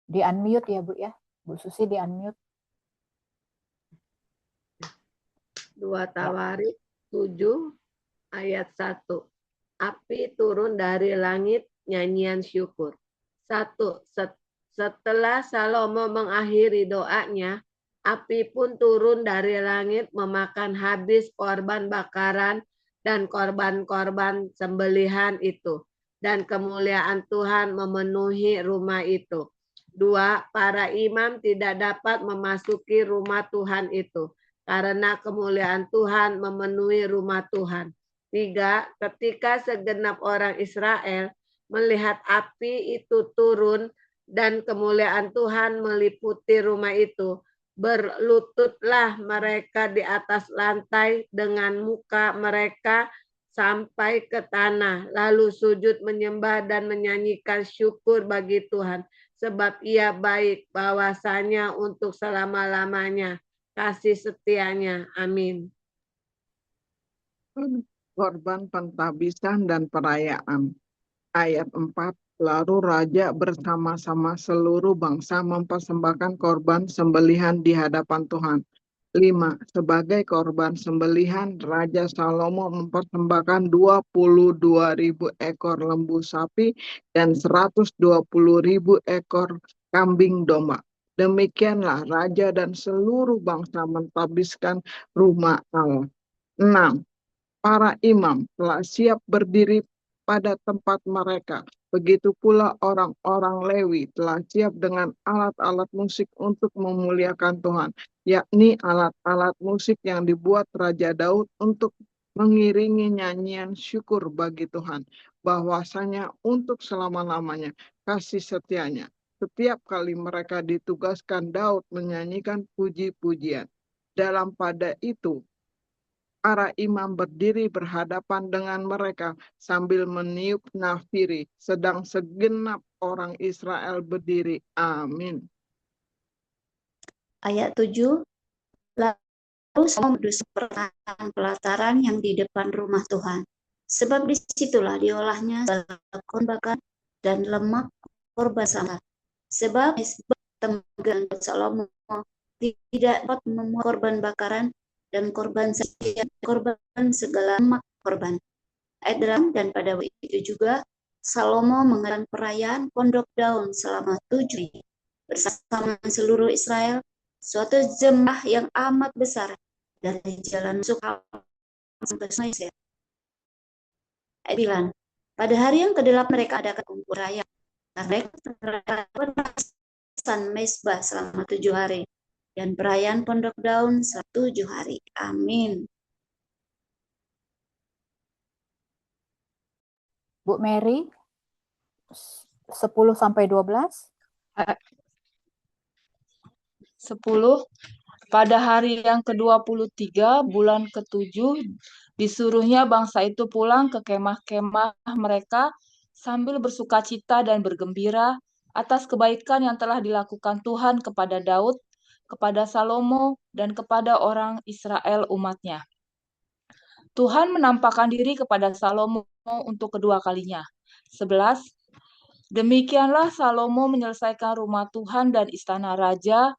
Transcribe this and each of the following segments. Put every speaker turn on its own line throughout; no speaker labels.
Di unmute ya Bu ya. Bu Susi di unmute.
2 Tawarik 7 ayat 1. Api turun dari langit, nyanyian syukur. 1. Setelah Salomo mengakhiri doanya, api pun turun dari langit memakan habis korban bakaran dan korban-korban sembelihan itu. Dan kemuliaan Tuhan memenuhi rumah itu. 2. Para imam tidak dapat memasuki rumah Tuhan itu, karena kemuliaan Tuhan memenuhi rumah Tuhan. 3. Ketika segenap orang Israel melihat api itu turun dan kemuliaan Tuhan meliputi rumah itu, berlututlah mereka di atas lantai dengan muka mereka sampai ke tanah, lalu sujud menyembah dan menyanyikan syukur bagi Tuhan, sebab Ia baik, bahwasanya untuk selama-lamanya kasih setianya. Amin.
Korban pentabisan dan perayaan. Ayat 4, lalu raja bersama-sama seluruh bangsa mempersembahkan korban sembelihan di hadapan Tuhan. 5. Sebagai korban sembelihan, Raja Salomo mempersembahkan 22.000 ekor lembu sapi dan 120.000 ekor kambing domba. Demikianlah raja dan seluruh bangsa mentabiskan rumah Allah. 6. Para imam telah siap berdiri pada tempat mereka. Begitu pula orang-orang Lewi telah siap dengan alat-alat musik untuk memuliakan Tuhan, yakni alat-alat musik yang dibuat Raja Daud untuk mengiringi nyanyian syukur bagi Tuhan, bahwasanya untuk selama-lamanya kasih setianya. Setiap kali mereka ditugaskan, Daud menyanyikan puji-pujian. Dalam pada itu, para imam berdiri berhadapan dengan mereka sambil meniup nafiri, sedang segenap orang Israel berdiri. Amin.
Ayat 7. Lalu Salomo berdosa pelataran yang di depan rumah Tuhan, sebab disitulah diolahnya segala korban dan lemak korban sangat. Sebab tenggang Salomo tidak dapat memuat korban bakaran dan korban segala lemak korban. Ayat 8, dan pada waktu itu juga Salomo mengadakan perayaan Pondok Daun selama 7 hari bersama seluruh Israel, suatu jemaah yang amat besar dari jalan masuk sampai sungai Ser. Ayat 9, pada hari yang ke-8 mereka adakan kumpul raya, karena mereka berpesan mesbah selama 7 hari dan perayaan Pondok Daun 7 hari. Amin.
Bu Mary 10 sampai 12.
10. Pada hari yang ke-23 bulan ke-7 disuruhnya bangsa itu pulang ke kemah-kemah mereka sambil bersukacita dan bergembira atas kebaikan yang telah dilakukan Tuhan kepada Daud, kepada Salomo, dan kepada orang Israel umatnya. Tuhan menampakkan diri kepada Salomo untuk kedua kalinya. 11. Demikianlah Salomo menyelesaikan rumah Tuhan dan istana raja,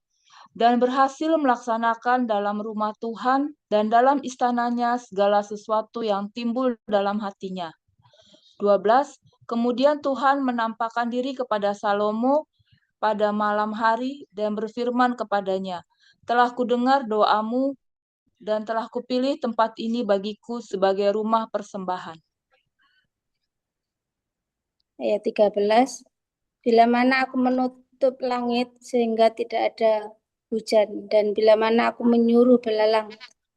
dan berhasil melaksanakan dalam rumah Tuhan dan dalam istananya segala sesuatu yang timbul dalam hatinya. 12. Kemudian Tuhan menampakkan diri kepada Salomo pada malam hari dan berfirman kepadanya, telah kudengar doamu dan telah kupilih tempat ini bagiku sebagai rumah persembahan.
Ayat 13, bila mana aku menutup langit sehingga tidak ada hujan, dan bila mana aku menyuruh belalang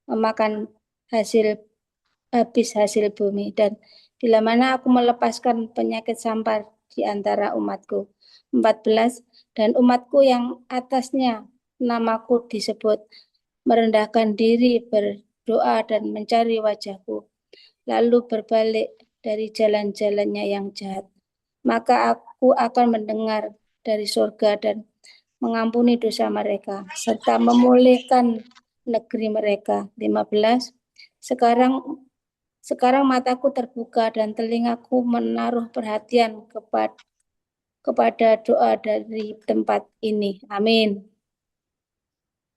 memakan habis hasil bumi, dan bila mana aku melepaskan penyakit sampar di antara umatku. 14, dan umatku yang atasnya namaku disebut merendahkan diri, berdoa dan mencari wajahku, lalu berbalik dari jalan-jalannya yang jahat, maka aku akan mendengar dari surga dan mengampuni dosa mereka, serta memulihkan negeri mereka. 15. Sekarang mataku terbuka dan telingaku menaruh perhatian kepada doa dari tempat ini. Amin.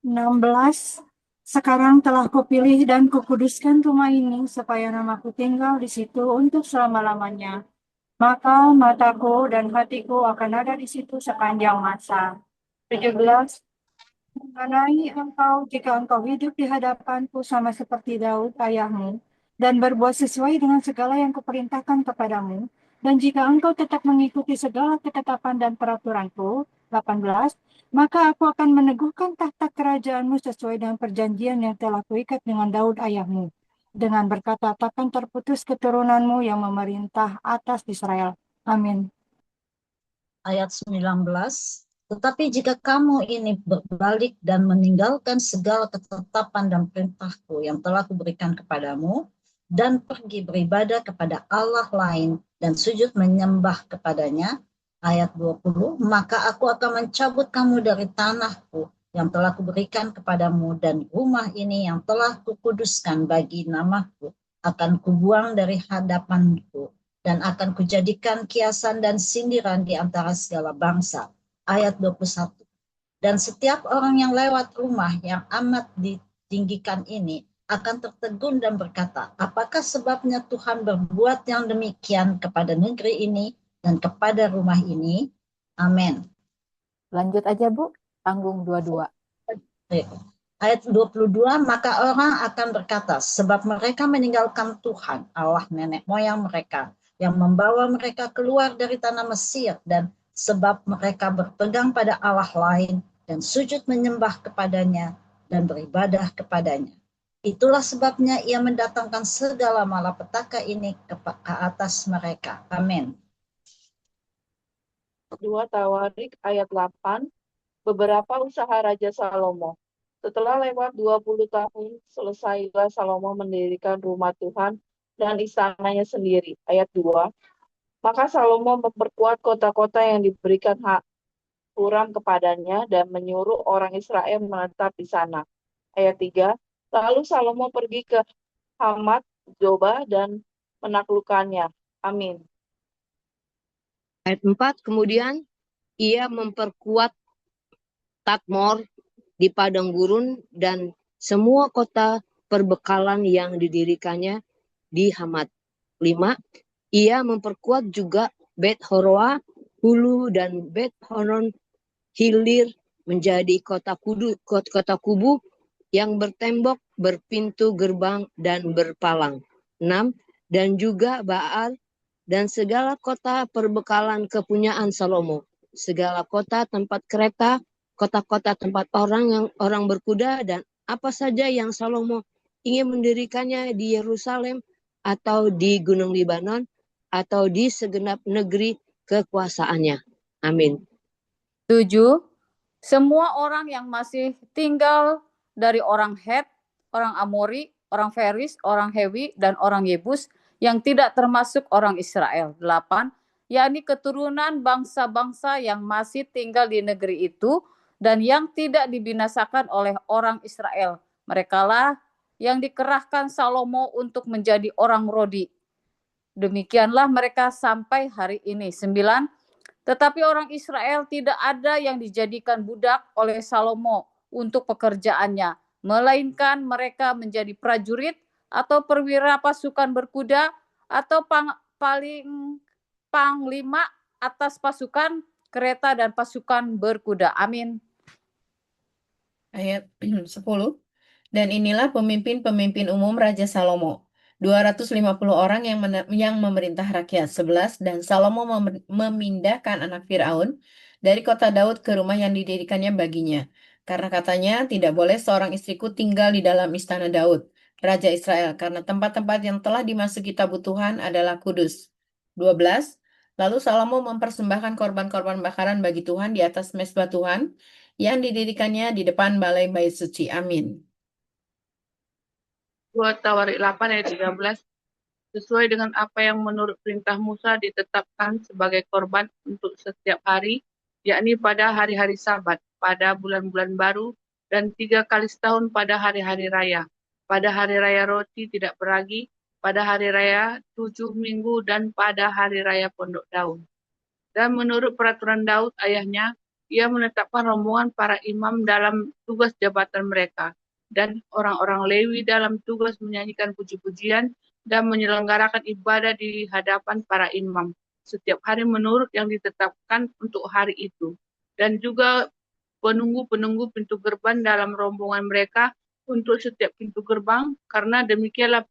16. Sekarang telah kupilih dan kukuduskan rumah ini supaya namaku tinggal di situ untuk selama-lamanya. Maka mataku dan hatiku akan ada di situ sepanjang masa. 17. Mengenai engkau, jika engkau hidup di hadapanku sama seperti Daud ayahmu, dan berbuat sesuai dengan segala yang kuperintahkan kepadamu, dan jika engkau tetap mengikuti segala ketetapan dan peraturanku, 18, maka aku akan meneguhkan tahta kerajaanmu sesuai dengan perjanjian yang telah kuikat dengan Daud ayahmu. Dengan berkata, takkan terputus keturunanmu yang memerintah atas Israel. Amin.
Ayat 19. Tetapi jika kamu ini berbalik dan meninggalkan segala ketetapan dan perintahku yang telah kuberikan kepadamu, dan pergi beribadah kepada Allah lain dan sujud menyembah kepadanya, ayat 20, maka aku akan mencabut kamu dari tanahku yang telah kuberikan kepadamu, dan rumah ini yang telah kukuduskan bagi namaku akan kubuang dari hadapanku, dan akan kujadikan kiasan dan sindiran di antara segala bangsa. Ayat 21. Dan setiap orang yang lewat rumah yang amat ditinggikan ini akan tertegun dan berkata, apakah sebabnya Tuhan berbuat yang demikian kepada negeri ini dan kepada rumah ini? Amin.
Lanjut aja, Bu. Panggung 22.
Ayat 22, maka orang akan berkata, sebab mereka meninggalkan Tuhan, Allah nenek moyang mereka, yang membawa mereka keluar dari tanah Mesir, dan sebab mereka berpegang pada Allah lain, dan sujud menyembah kepadanya, dan beribadah kepadanya. Itulah sebabnya ia mendatangkan segala malapetaka ini ke atas mereka. Amin.
2 Tawarik ayat 8, beberapa usaha Raja Salomo. Setelah lewat 20 tahun, selesailah Salomo mendirikan rumah Tuhan dan istananya sendiri. Ayat 2, maka Salomo memperkuat kota-kota yang diberikan hak Huram kepadanya dan menyuruh orang Israel menetap di sana. Ayat 3, lalu Salomo pergi ke Hamat Zoba dan menaklukkannya. Amin.
Ayat 4, kemudian ia memperkuat Tadmor di padang gurun dan semua kota perbekalan yang didirikannya di Hamat. 5, ia memperkuat juga Bet Horoa, Hulu, dan Bet Horon Hilir menjadi kota kubu yang bertembok, berpintu gerbang, dan berpalang. 6, dan juga Baal dan segala kota perbekalan kepunyaan Salomo, segala kota tempat kereta, kota-kota tempat orang berkuda, dan apa saja yang Salomo ingin mendirikannya di Yerusalem atau di Gunung Libanon atau di segenap negeri kekuasaannya. Amin.
7. Semua orang yang masih tinggal dari orang Het, orang Amori, orang Feris, orang Hewi, dan orang Yebus yang tidak termasuk orang Israel. 8. Yakni keturunan bangsa-bangsa yang masih tinggal di negeri itu dan yang tidak dibinasakan oleh orang Israel. Merekalah yang dikerahkan Salomo untuk menjadi orang Rodi. Demikianlah mereka sampai hari ini. 9. Tetapi orang Israel tidak ada yang dijadikan budak oleh Salomo untuk pekerjaannya, melainkan mereka menjadi prajurit atau perwira pasukan berkuda atau panglima atas pasukan kereta dan pasukan berkuda. Amin.
Ayat 10. Dan inilah pemimpin-pemimpin umum Raja Salomo. 250 orang yang memerintah rakyat. 11. Dan Salomo memindahkan anak Firaun dari kota Daud ke rumah yang didirikannya baginya. Karena katanya tidak boleh seorang istriku tinggal di dalam istana Daud, Raja Israel, karena tempat-tempat yang telah dimasuki tabut Tuhan adalah kudus. 12. Lalu Salomo mempersembahkan korban-korban bakaran bagi Tuhan di atas mezbah Tuhan yang didirikannya di depan balai bait suci. Amin.
2 Tawarik 8 ayat 13, sesuai dengan apa yang menurut perintah Musa ditetapkan sebagai korban untuk setiap hari, yakni pada hari-hari Sabat, pada bulan-bulan baru, dan 3 kali setahun pada hari-hari raya, pada hari raya roti tidak beragi, pada hari raya 7 minggu, dan pada hari raya pondok daun.
Dan menurut peraturan Daud ayahnya, ia menetapkan rombongan para imam dalam tugas jabatan mereka, dan orang-orang Lewi dalam tugas menyanyikan puji-pujian dan menyelenggarakan ibadah di hadapan para imam setiap hari menurut yang ditetapkan untuk hari itu. Dan juga penunggu-penunggu pintu gerbang dalam rombongan mereka untuk setiap pintu gerbang, karena demikianlah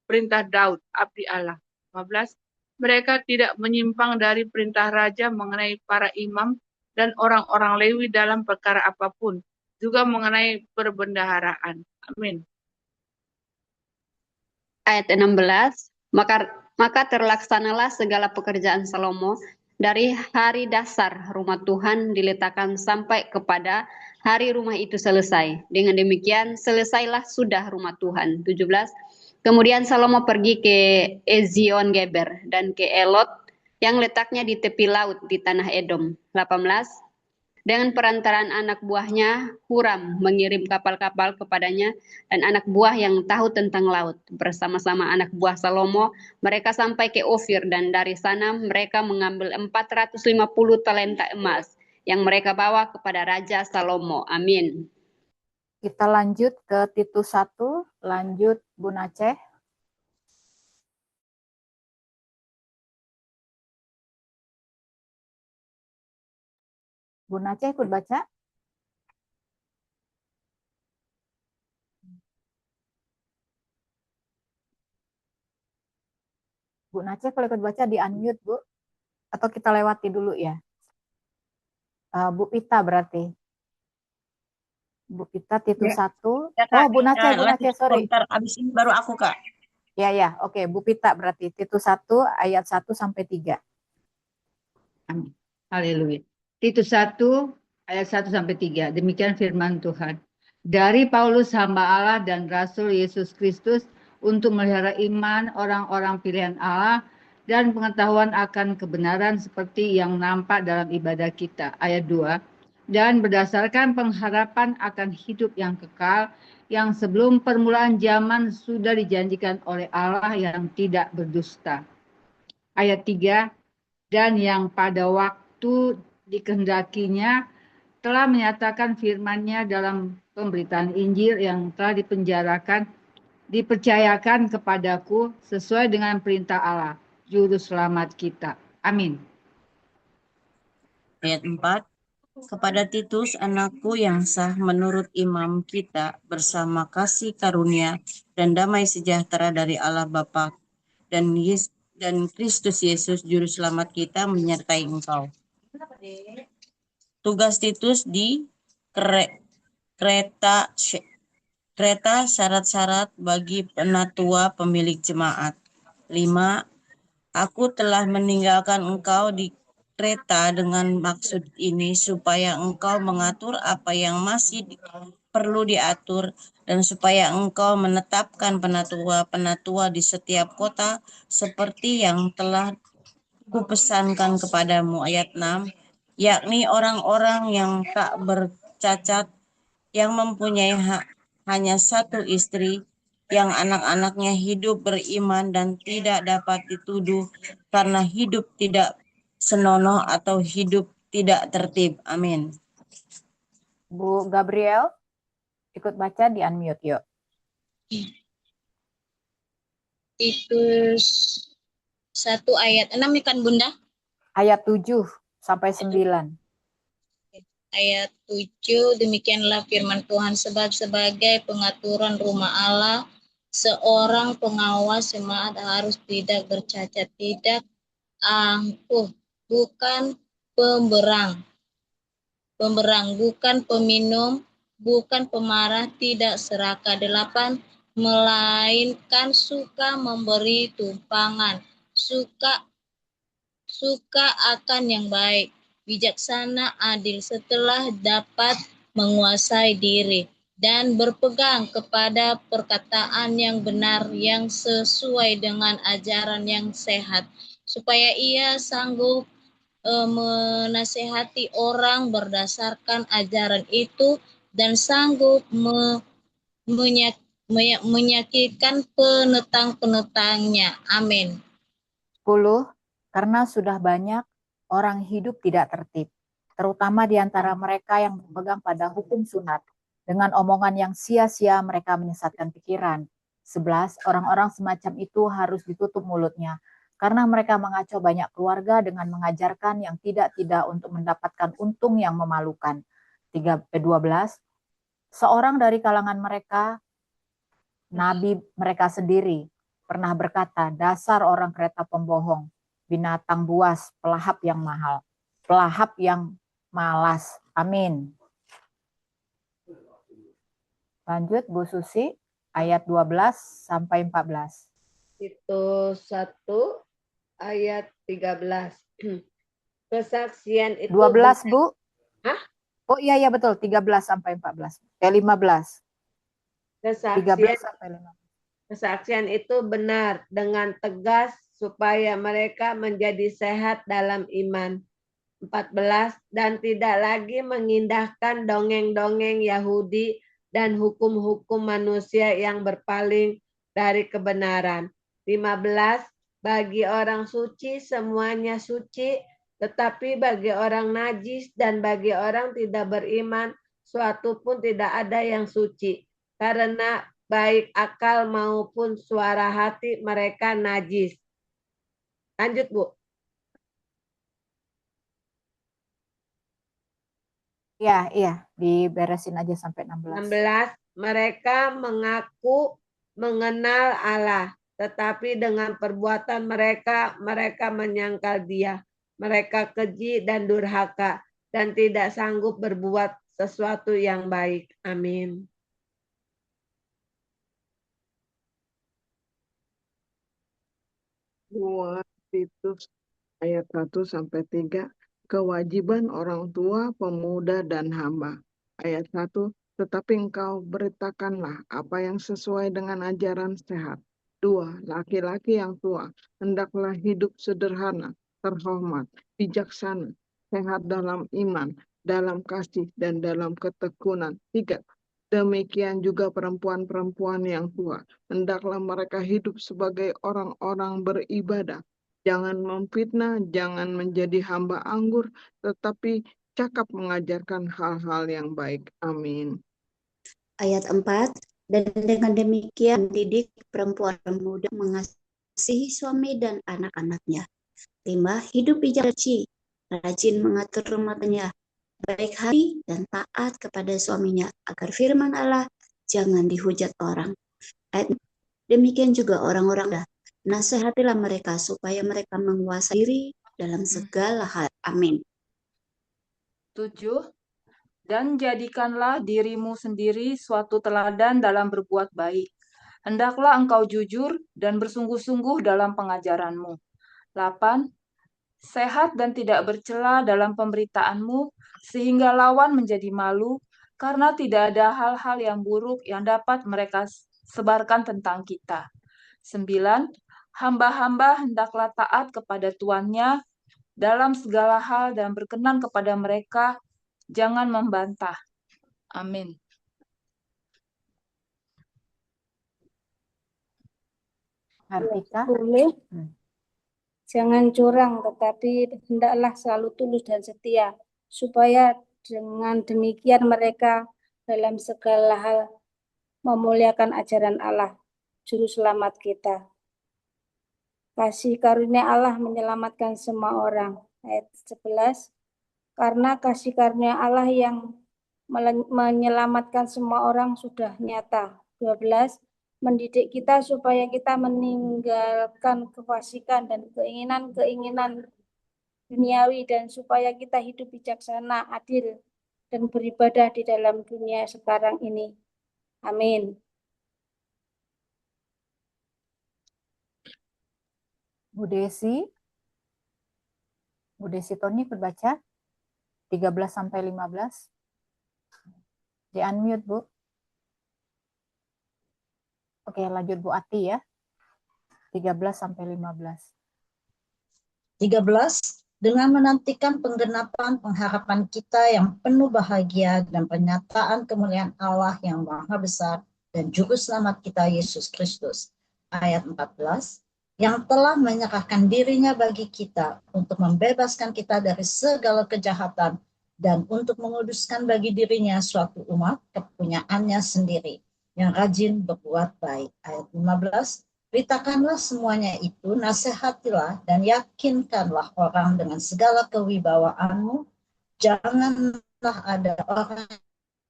perintah Daud, abdi Allah. 15. Mereka tidak menyimpang dari perintah raja mengenai para imam dan orang-orang Lewi dalam perkara apapun, juga mengenai perbendaharaan. Amin.
Ayat 16, maka terlaksanalah segala pekerjaan Salomo dari hari dasar rumah Tuhan diletakkan sampai kepada hari rumah itu selesai. Dengan demikian selesailah sudah rumah Tuhan. 17. Kemudian Salomo pergi ke Ezion Geber dan ke Elot yang letaknya di tepi laut di tanah Edom. 18. Dengan perantaraan anak buahnya, Huram mengirim kapal-kapal kepadanya dan anak buah yang tahu tentang laut. Bersama-sama anak buah Salomo, mereka sampai ke Ofir dan dari sana mereka mengambil 450 talenta emas yang mereka bawa kepada Raja Salomo. Amin.
Kita lanjut ke Titus 1, lanjut Bu Aceh. Bu Aceh ikut baca? Bu Aceh kalau ikut baca di unmute, Bu. Atau kita lewati dulu ya? Bu Pita berarti. Bu Pita Titus 1.
Ya, Kak.
Oh, Bu Aceh, sorry.
Bentar, abis ini baru aku, Kak.
Ya, oke. Bu Pita berarti Titus 1 ayat 1 sampai 3.
Amin. Haleluya. Titus 1 ayat 1 sampai 3. Demikian firman Tuhan. Dari Paulus hamba Allah dan Rasul Yesus Kristus untuk melihara iman orang-orang pilihan Allah dan pengetahuan akan kebenaran seperti yang nampak dalam ibadah kita. Ayat 2. Dan berdasarkan pengharapan akan hidup yang kekal yang sebelum permulaan zaman sudah dijanjikan oleh Allah yang tidak berdusta. Ayat 3. Dan yang pada waktu dikehendakinya telah menyatakan firman-Nya dalam pemberitaan Injil yang telah dipercayakan kepadaku sesuai dengan perintah Allah, Juru Selamat kita. Amin.
Ayat 4. Kepada Titus, anakku yang sah menurut imam kita, bersama kasih karunia dan damai sejahtera dari Allah Bapa dan Kristus Yesus Juru Selamat kita menyertai engkau. Tugas Titus di Kreta syarat-syarat bagi penatua pemilik jemaat. 5. Aku telah meninggalkan engkau di Kreta dengan maksud ini supaya engkau mengatur apa yang masih perlu diatur dan supaya engkau menetapkan penatua-penatua di setiap kota seperti yang telah kupesankan kepadamu. Ayat 6. Yakni orang-orang yang tak bercacat, yang mempunyai hanya satu istri, yang anak-anaknya hidup beriman dan tidak dapat dituduh karena hidup tidak senonoh atau hidup tidak tertib. Amin.
Bu Gabriel, ikut baca di unmute yuk.
Titus 1 ayat 6 ya kan Bunda?
Ayat 7 sampai 9.
Ayat 7, demikianlah firman Tuhan, sebab sebagai pengaturan rumah Allah, seorang pengawas jemaat harus tidak bercacat, tidak angkuh, bukan pemberang, bukan peminum, bukan pemarah, tidak serakah. 8, melainkan suka memberi tumpangan, suka akan yang baik, bijaksana, adil, setelah dapat menguasai diri, dan berpegang kepada perkataan yang benar yang sesuai dengan ajaran yang sehat, supaya ia sanggup menasehati orang berdasarkan ajaran itu dan sanggup menyakitkan penentang-penentangnya. Amin.
10. Karena sudah banyak
orang hidup tidak tertib, terutama di antara mereka yang berpegang pada hukum sunat. Dengan omongan yang sia-sia mereka menyesatkan pikiran. 11. Orang-orang semacam itu harus ditutup mulutnya, karena mereka mengacau banyak keluarga dengan mengajarkan yang tidak-tidak untuk mendapatkan untung yang memalukan. 12. Seorang dari kalangan mereka, nabi mereka sendiri, pernah berkata, dasar orang kereta pembohong, binatang buas, pelahap yang mahal, pelahap yang malas. Amin. Lanjut Bu Susi, ayat 12 sampai 14.
Itu 1 ayat 13. Kesaksian itu
12 Bu.
Hah?
Oh iya betul, 13 sampai 14. 15. 13 sampai 15.
Kesaksian itu benar dengan tegas supaya mereka menjadi sehat dalam iman. 14. Dan tidak lagi mengindahkan dongeng-dongeng Yahudi dan hukum-hukum manusia yang berpaling dari kebenaran. 15. Bagi orang suci semuanya suci, tetapi bagi orang najis dan bagi orang tidak beriman, suatu pun tidak ada yang suci. Karena baik akal maupun suara hati mereka najis. Lanjut, Bu.
Iya, diberesin aja sampai 16.
16. Mereka mengaku mengenal Allah, tetapi dengan perbuatan mereka menyangkal Dia. Mereka keji dan durhaka dan tidak sanggup berbuat sesuatu yang baik. Amin.
Titus ayat 1 sampai 3. Kewajiban orang tua, pemuda, dan hamba. Ayat 1, tetapi engkau beritakanlah apa yang sesuai dengan ajaran sehat. 2, laki-laki yang tua, hendaklah hidup sederhana, terhormat, bijaksana, sehat dalam iman, dalam kasih, dan dalam ketekunan. 3, demikian juga perempuan-perempuan yang tua, hendaklah mereka hidup sebagai orang-orang beribadah. Jangan memfitnah, jangan menjadi hamba anggur, tetapi cakap mengajarkan hal-hal yang baik. Amin.
Ayat 4, dan dengan demikian didik perempuan dan muda mengasihi suami dan anak-anaknya. 5, hidup bijak, rajin mengatur rumah tangga, baik hati dan taat kepada suaminya, agar firman Allah jangan dihujat orang. Ayat, demikian juga orang-orang, nasihatilah mereka supaya mereka menguasai diri dalam segala hal. Amin.
7. Dan jadikanlah dirimu sendiri suatu teladan dalam berbuat baik. Hendaklah engkau jujur dan bersungguh-sungguh dalam pengajaranmu. 8. Sehat dan tidak bercela dalam pemberitaanmu, sehingga lawan menjadi malu, karena tidak ada hal-hal yang buruk yang dapat mereka sebarkan tentang kita. 9. Hamba-hamba hendaklah taat kepada tuannya dalam segala hal dan berkenan kepada mereka, jangan membantah. Amin.
Hartika.
Boleh. Jangan curang, tetapi hendaklah selalu tulus dan setia, supaya dengan demikian mereka dalam segala hal memuliakan ajaran Allah, Juru Selamat kita. Kasih karunia Allah menyelamatkan semua orang. Ayat 11, karena kasih karunia Allah yang menyelamatkan semua orang sudah nyata. 12, mendidik kita supaya kita meninggalkan kefasikan dan keinginan-keinginan duniawi, dan supaya kita hidup bijaksana, adil, dan beribadah di dalam dunia sekarang ini. Amin.
Bu Desi Tony berbaca 13 sampai 15. Di unmute, Bu. Oke, lanjut Bu Ati ya. 13 sampai 15.
13, dengan menantikan penggenapan pengharapan kita yang penuh bahagia dan pernyataan kemuliaan Allah yang maha besar dan juru selamat kita Yesus Kristus. Ayat 14, yang telah menyerahkan dirinya bagi kita untuk membebaskan kita dari segala kejahatan dan untuk menguduskan bagi dirinya suatu umat kepunyaannya sendiri yang rajin berbuat baik. Ayat 15, beritakanlah semuanya itu, nasihatilah dan yakinkanlah orang dengan segala kewibawaanmu. Janganlah ada orang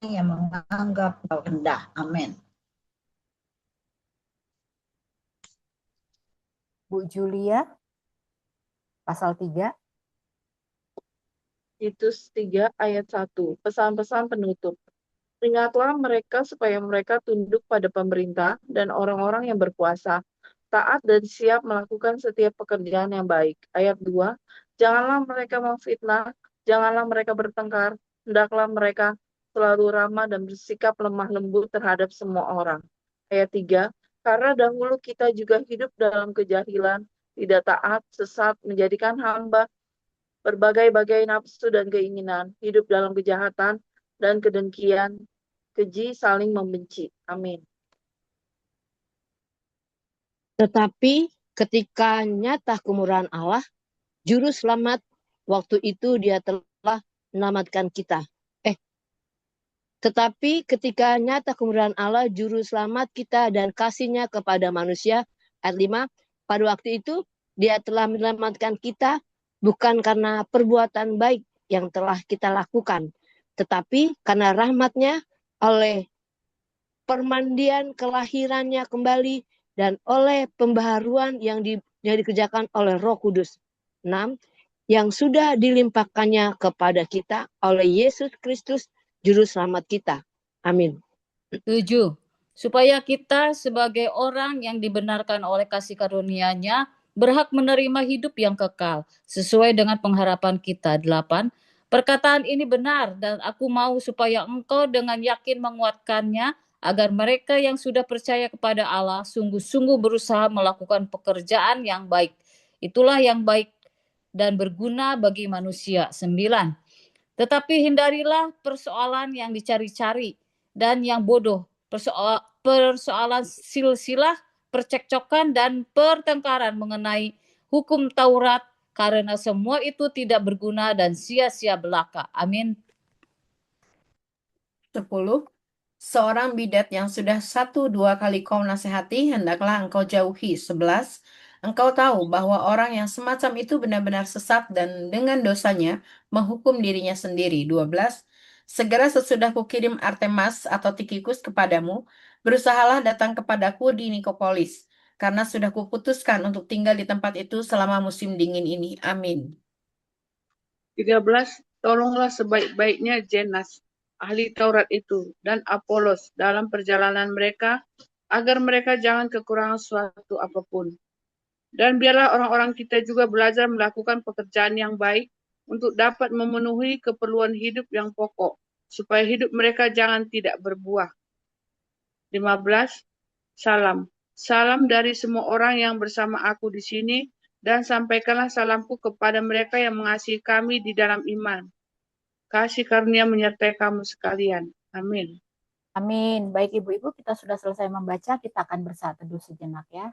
yang menganggap kau rendah. Amin.
Bu Julia, pasal 3.
Titus 3 ayat 1. Pesan-pesan penutup. Ingatlah mereka supaya mereka tunduk pada pemerintah dan orang-orang yang berkuasa, taat dan siap melakukan setiap pekerjaan yang baik. Ayat 2. Janganlah mereka memfitnah, janganlah mereka bertengkar, hendaklah mereka selalu ramah dan bersikap lemah lembut terhadap semua orang. Ayat 3. Karena dahulu kita juga hidup dalam kejahilan, tidak taat, sesat, menjadikan hamba berbagai-bagai nafsu dan keinginan, hidup dalam kejahatan dan kedengkian, keji, saling membenci. Amin.
Tetapi ketika nyata kemurahan Allah, Juru Selamat, waktu itu Dia telah menyelamatkan kita. Tetapi ketika nyata kemurahan Allah, Juru Selamat kita dan kasih-Nya kepada manusia, ayat 5, pada waktu itu Dia telah menyelamatkan kita, bukan karena perbuatan baik yang telah kita lakukan, tetapi karena rahmat-Nya oleh permandian kelahirannya kembali dan oleh pembaharuan yang dikerjakan oleh Roh Kudus. 6. Yang sudah dilimpahkannya kepada kita oleh Yesus Kristus, Juru Selamat kita. Amin.
7. Supaya kita sebagai orang yang dibenarkan oleh kasih karunia-Nya berhak menerima hidup yang kekal sesuai dengan pengharapan kita. 8. Perkataan ini benar dan aku mau supaya engkau dengan yakin menguatkannya agar mereka yang sudah percaya kepada Allah sungguh-sungguh berusaha melakukan pekerjaan yang baik. Itulah yang baik dan berguna bagi manusia. 9. Tetapi hindarilah persoalan yang dicari-cari dan yang bodoh, persoalan silsilah, percekcokan, dan pertengkaran mengenai hukum Taurat, karena semua itu tidak berguna dan sia-sia belaka. Amin.
10. Seorang bidat yang sudah 1-2 kali kau nasihati, hendaklah engkau jauhi. 11. Engkau tahu bahwa orang yang semacam itu benar-benar sesat dan dengan dosanya menghukum dirinya sendiri. 12. Segera sesudah kukirim Artemas atau Tikikus kepadamu, berusahalah datang kepadaku di Nikopolis, karena sudah kuputuskan untuk tinggal di tempat itu selama musim dingin ini. Amin.
13. Tolonglah sebaik-baiknya Zenas, ahli Taurat itu, dan Apolos dalam perjalanan mereka, agar mereka jangan kekurangan suatu apapun. Dan biarlah orang-orang kita juga belajar melakukan pekerjaan yang baik untuk dapat memenuhi keperluan hidup yang pokok, supaya hidup mereka jangan tidak berbuah. 15. Salam. Salam dari semua orang yang bersama aku di sini, dan sampaikanlah salamku kepada mereka yang mengasihi kami di dalam iman. Kasih karunia menyertai kamu sekalian. Amin.
Amin. Baik Ibu-Ibu, kita sudah selesai membaca, kita akan bersatu teduh sejenak ya.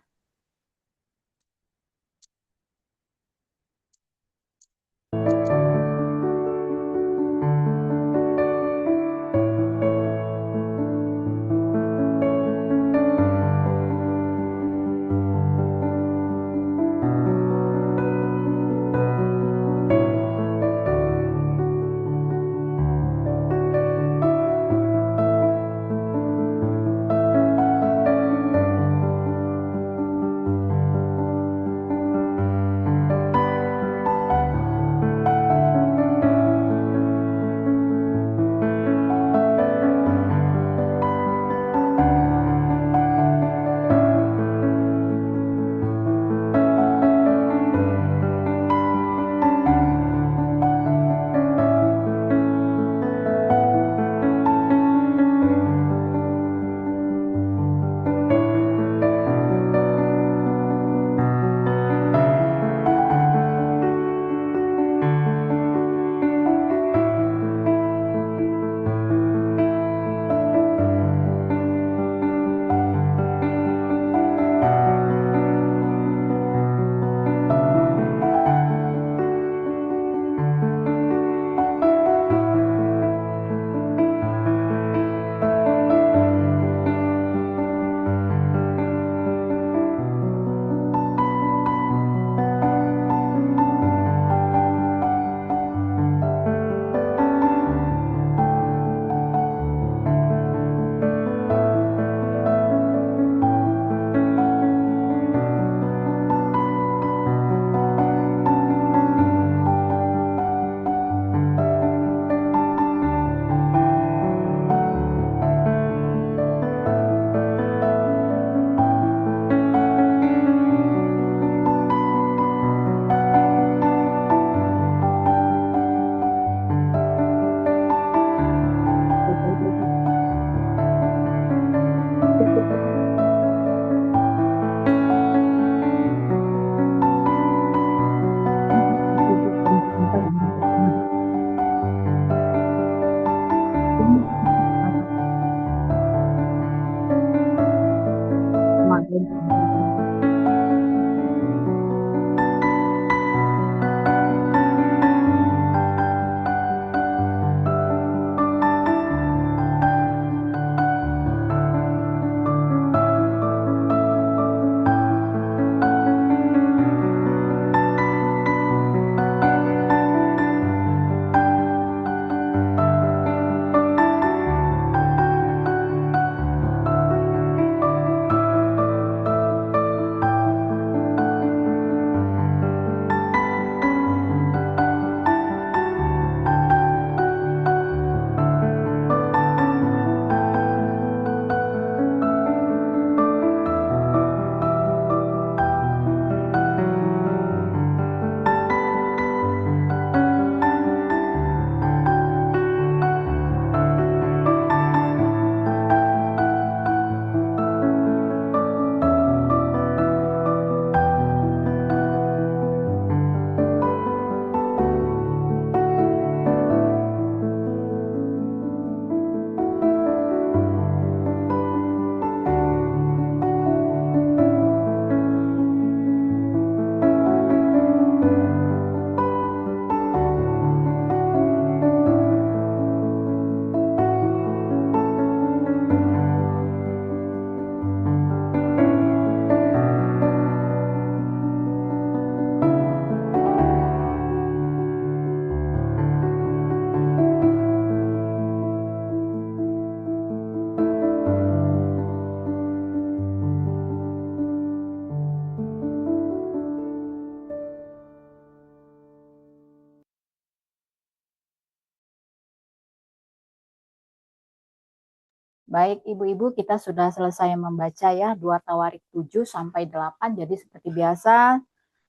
Baik, Ibu-ibu, kita sudah selesai membaca ya 2 Tawarik 7 sampai 8. Jadi seperti biasa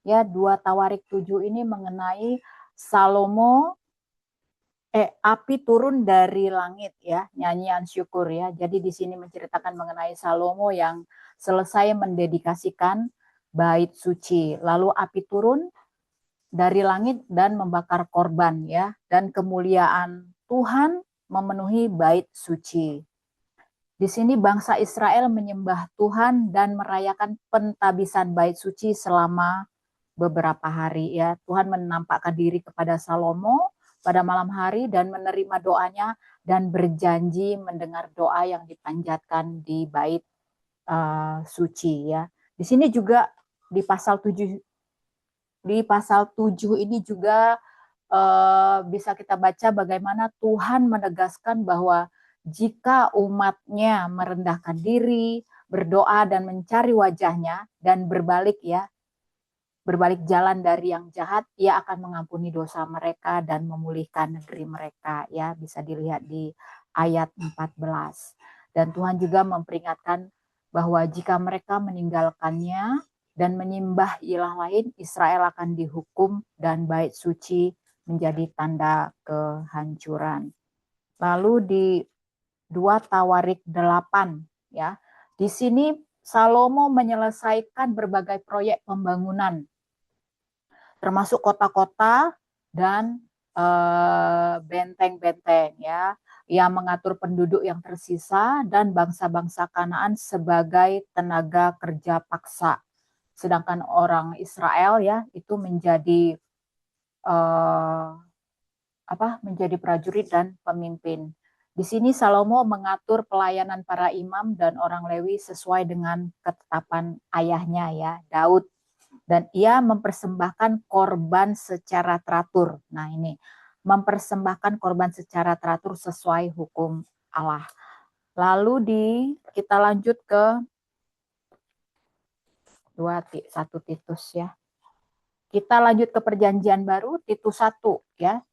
ya 2 Tawarik 7 ini mengenai Salomo api turun dari langit ya, nyanyian syukur ya. Jadi di sini menceritakan mengenai Salomo yang selesai mendedikasikan bait suci. Lalu api turun dari langit dan membakar korban ya, dan kemuliaan Tuhan memenuhi bait suci. Di sini bangsa Israel menyembah Tuhan dan merayakan pentabisan bait suci selama beberapa hari ya. Tuhan menampakkan diri kepada Salomo pada malam hari dan menerima doanya dan berjanji mendengar doa yang dipanjatkan di bait suci ya. Di sini juga di pasal 7 ini juga bisa kita baca bagaimana Tuhan menegaskan bahwa jika umatnya merendahkan diri, berdoa dan mencari wajahnya dan berbalik jalan dari yang jahat, ia akan mengampuni dosa mereka dan memulihkan negeri mereka ya, bisa dilihat di ayat 14. Dan Tuhan juga memperingatkan bahwa jika mereka meninggalkannya dan menyembah ilah lain, Israel akan dihukum dan bait suci menjadi tanda kehancuran. Lalu di 2 Tawarik 8 ya. Di sini Salomo menyelesaikan berbagai proyek pembangunan termasuk kota-kota dan benteng-benteng ya, yang mengatur penduduk yang tersisa dan bangsa-bangsa Kanaan sebagai tenaga kerja paksa. Sedangkan orang Israel ya itu menjadi menjadi prajurit dan pemimpin. Di sini Salomo mengatur pelayanan para imam dan orang Lewi sesuai dengan ketetapan ayahnya ya, Daud. Dan ia mempersembahkan korban secara teratur. Nah ini, mempersembahkan korban secara teratur sesuai hukum Allah. Lalu kita lanjut ke 1 Titus ya. Kita lanjut ke perjanjian baru, Titus 1 ya.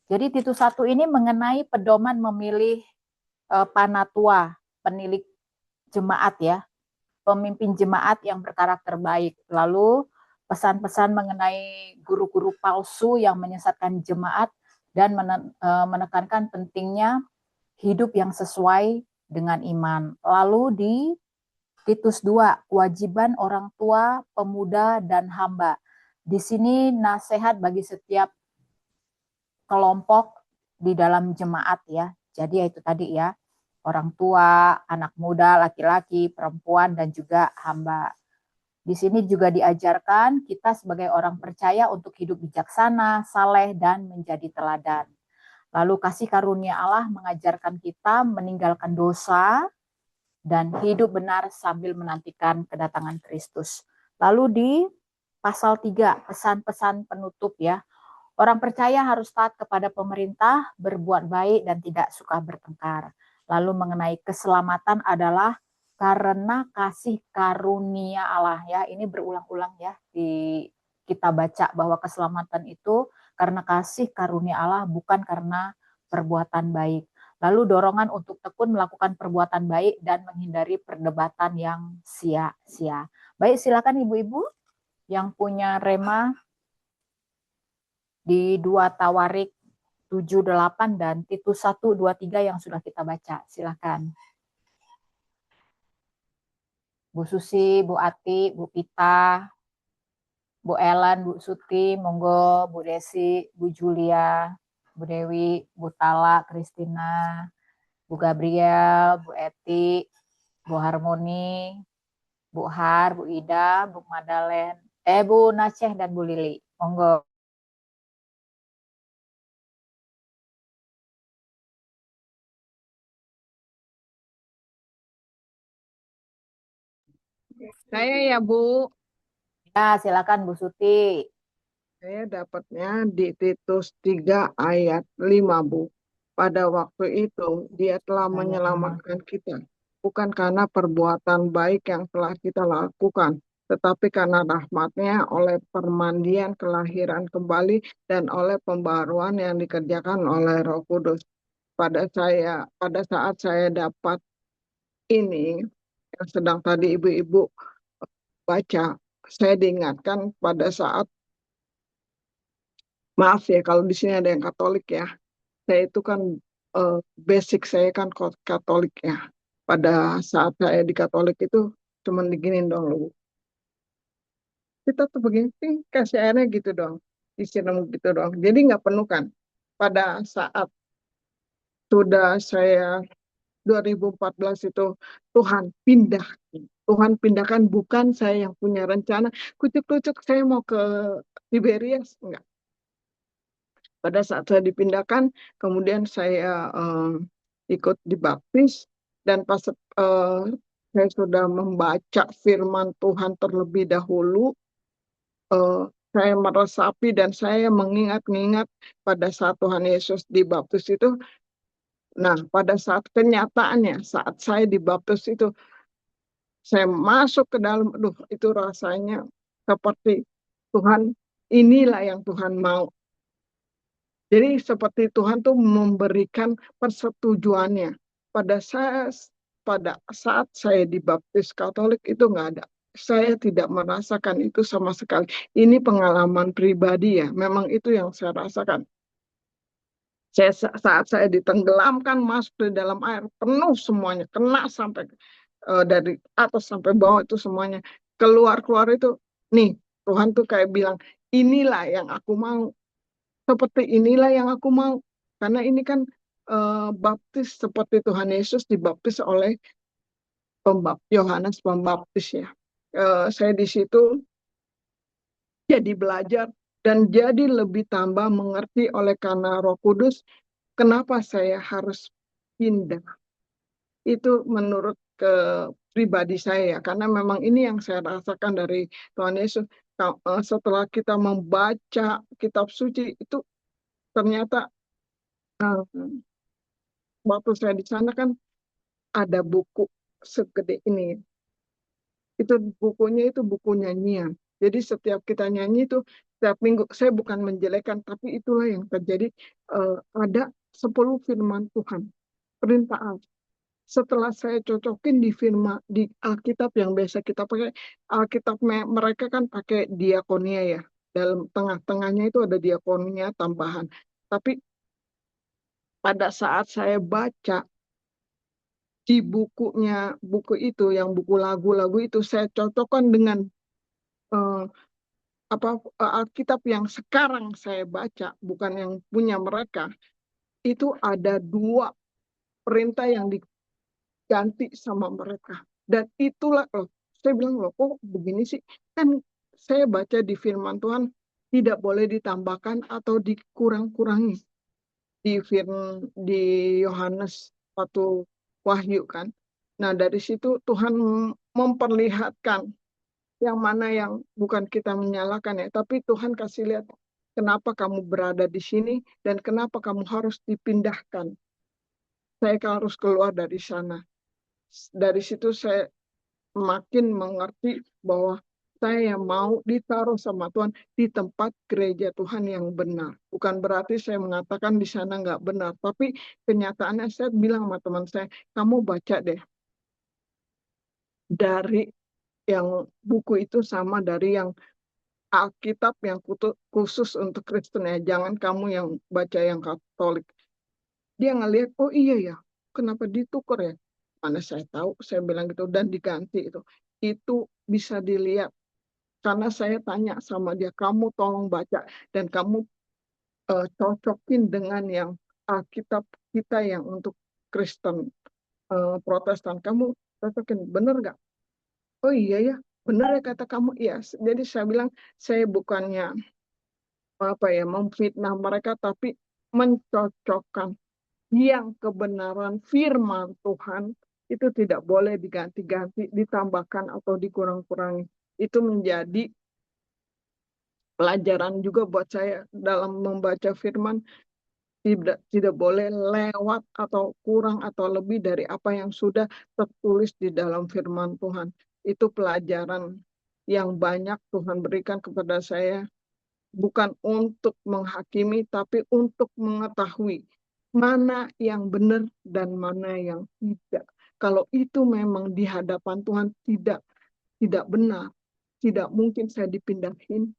Jadi Titus 1 ini mengenai pedoman memilih panatua, penilik jemaat ya, pemimpin jemaat yang berkarakter baik. Lalu pesan-pesan mengenai guru-guru palsu yang menyesatkan jemaat dan menekankan pentingnya hidup yang sesuai dengan iman. Lalu di Titus 2, kewajiban orang tua, pemuda, dan hamba. Di sini nasihat bagi setiap kelompok di dalam jemaat ya. Jadi itu tadi ya, orang tua, anak muda, laki-laki, perempuan, dan juga hamba. Di sini juga diajarkan kita sebagai orang percaya untuk hidup bijaksana, saleh, dan menjadi teladan. Lalu kasih karunia Allah mengajarkan kita meninggalkan dosa dan hidup benar sambil menantikan kedatangan Kristus. Lalu di pasal 3, pesan-pesan penutup ya. Orang percaya harus taat kepada pemerintah, berbuat baik, dan tidak suka bertengkar. Lalu mengenai keselamatan adalah karena kasih karunia Allah ya. Ini berulang-ulang ya kita baca bahwa keselamatan itu karena kasih karunia Allah, bukan karena perbuatan baik. Lalu dorongan untuk tekun melakukan perbuatan baik dan menghindari perdebatan yang sia-sia. Baik, silakan ibu-ibu yang punya rema di 2 Tawarik 7-8 dan Titus 1-2-3 yang sudah kita baca. Silakan. Bu Susi, Bu Ati, Bu Pita, Bu Ellen, Bu Suti, monggo, Bu Desi, Bu Julia, Bu Dewi, Bu Tala, Kristina, Bu Gabriel, Bu Eti, Bu Harmoni, Bu Har, Bu Ida, Bu Madalen, Bu Naceh, dan Bu Lili. Monggo.
Saya ya Bu.
Ya, silakan Bu Suti.
Saya dapatnya di Titus 3 ayat 5 Bu. Pada waktu itu dia telah menyelamatkan kita. Bukan karena perbuatan baik yang telah kita lakukan, tetapi karena rahmat-Nya oleh permandian kelahiran kembali dan oleh pembaruan yang dikerjakan oleh Roh Kudus. Pada saat saya dapat ini yang sedang tadi ibu-ibu baca, saya diingatkan pada saat, maaf ya kalau di sini ada yang Katolik ya, saya itu kan basic saya kan Katolik ya. Pada saat saya di Katolik itu cuman diginin dong lu. Kita tuh begini, kasih airnya gitu dong, disiram gitu dong. Jadi nggak penuh kan. Pada saat sudah saya 2014 itu Tuhan pindahkan, bukan saya yang punya rencana kucuk-kucuk saya mau ke Tiberias, enggak. Pada saat saya dipindahkan, kemudian saya ikut dibaptis, dan pas saya sudah membaca firman Tuhan terlebih dahulu, saya meresapi dan saya mengingat-ingat pada saat Tuhan Yesus dibaptis itu. Nah, pada saat kenyataannya, saat saya dibaptis itu, saya masuk ke dalam, itu rasanya seperti Tuhan, inilah yang Tuhan mau. Jadi seperti Tuhan tuh memberikan persetujuannya. Pada saat saya dibaptis Katolik itu nggak ada. Saya tidak merasakan itu sama sekali. Ini pengalaman pribadi ya. Memang itu yang saya rasakan. Saat saya ditenggelamkan masuk di dalam air, penuh semuanya, kena sampai dari atas sampai bawah itu semuanya. Keluar itu, nih Tuhan tuh kayak bilang, inilah yang aku mau. Seperti inilah yang aku mau. Karena ini kan baptis seperti Tuhan Yesus dibaptis oleh Yohanes Pembaptis ya. Saya di situ jadi belajar dan jadi lebih tambah mengerti oleh karena Roh Kudus kenapa saya harus pindah. Itu menurut pribadi saya ya, karena memang ini yang saya rasakan dari Tuhan Yesus. Setelah kita membaca kitab suci itu ternyata waktu saya di sana kan ada buku segede ini. Itu bukunya itu buku nyanyian. Jadi setiap kita nyanyi itu setiap minggu, saya bukan menjelekan, tapi itulah yang terjadi. Ada 10 firman Tuhan, perintah Allah. Setelah saya cocokin di firman di Alkitab yang biasa kita pakai, Alkitab mereka kan pakai diakonia ya. Dalam tengah-tengahnya itu ada diakonia tambahan. Tapi pada saat saya baca di buku itu, yang buku lagu-lagu itu, saya cocokkan dengan Alkitab yang sekarang saya baca, bukan yang punya mereka. Itu ada 2 perintah yang diganti sama mereka. Dan itulah saya bilang, kok begini sih? Kan saya baca di firman Tuhan tidak boleh ditambahkan atau dikurang-kurangi. Di Yohanes waktu Wahyu kan. Nah, dari situ Tuhan memperlihatkan yang mana yang bukan kita menyalahkan ya, tapi Tuhan kasih lihat kenapa kamu berada di sini dan kenapa kamu harus dipindahkan. Saya harus keluar dari sana. Dari situ saya makin mengerti bahwa saya mau ditaruh sama Tuhan di tempat gereja Tuhan yang benar. Bukan berarti saya mengatakan di sana nggak benar, tapi kenyataannya saya bilang sama teman saya, kamu baca deh dari yang buku itu sama dari yang Alkitab yang khusus untuk Kristen ya. Jangan kamu yang baca yang Katolik. Dia ngelihat, oh iya ya, kenapa ditukar ya? Mana saya tahu, saya bilang gitu, dan diganti itu. Itu bisa dilihat. Karena saya tanya sama dia, kamu tolong baca dan kamu cocokin dengan yang Alkitab kita yang untuk Kristen Protestan. Kamu cocokin, bener nggak? Oh iya ya, benar ya kata kamu. Iya, jadi saya bilang saya bukannya memfitnah mereka, tapi mencocokkan yang kebenaran firman Tuhan itu tidak boleh diganti-ganti, ditambahkan atau dikurang-kurangi. Itu menjadi pelajaran juga buat saya dalam membaca firman. Tidak boleh lewat atau kurang atau lebih dari apa yang sudah tertulis di dalam firman Tuhan. Itu pelajaran yang banyak Tuhan berikan kepada saya, bukan untuk menghakimi, tapi untuk mengetahui mana yang benar dan mana yang tidak. Kalau itu memang di hadapan Tuhan tidak benar, tidak mungkin saya dipindahin.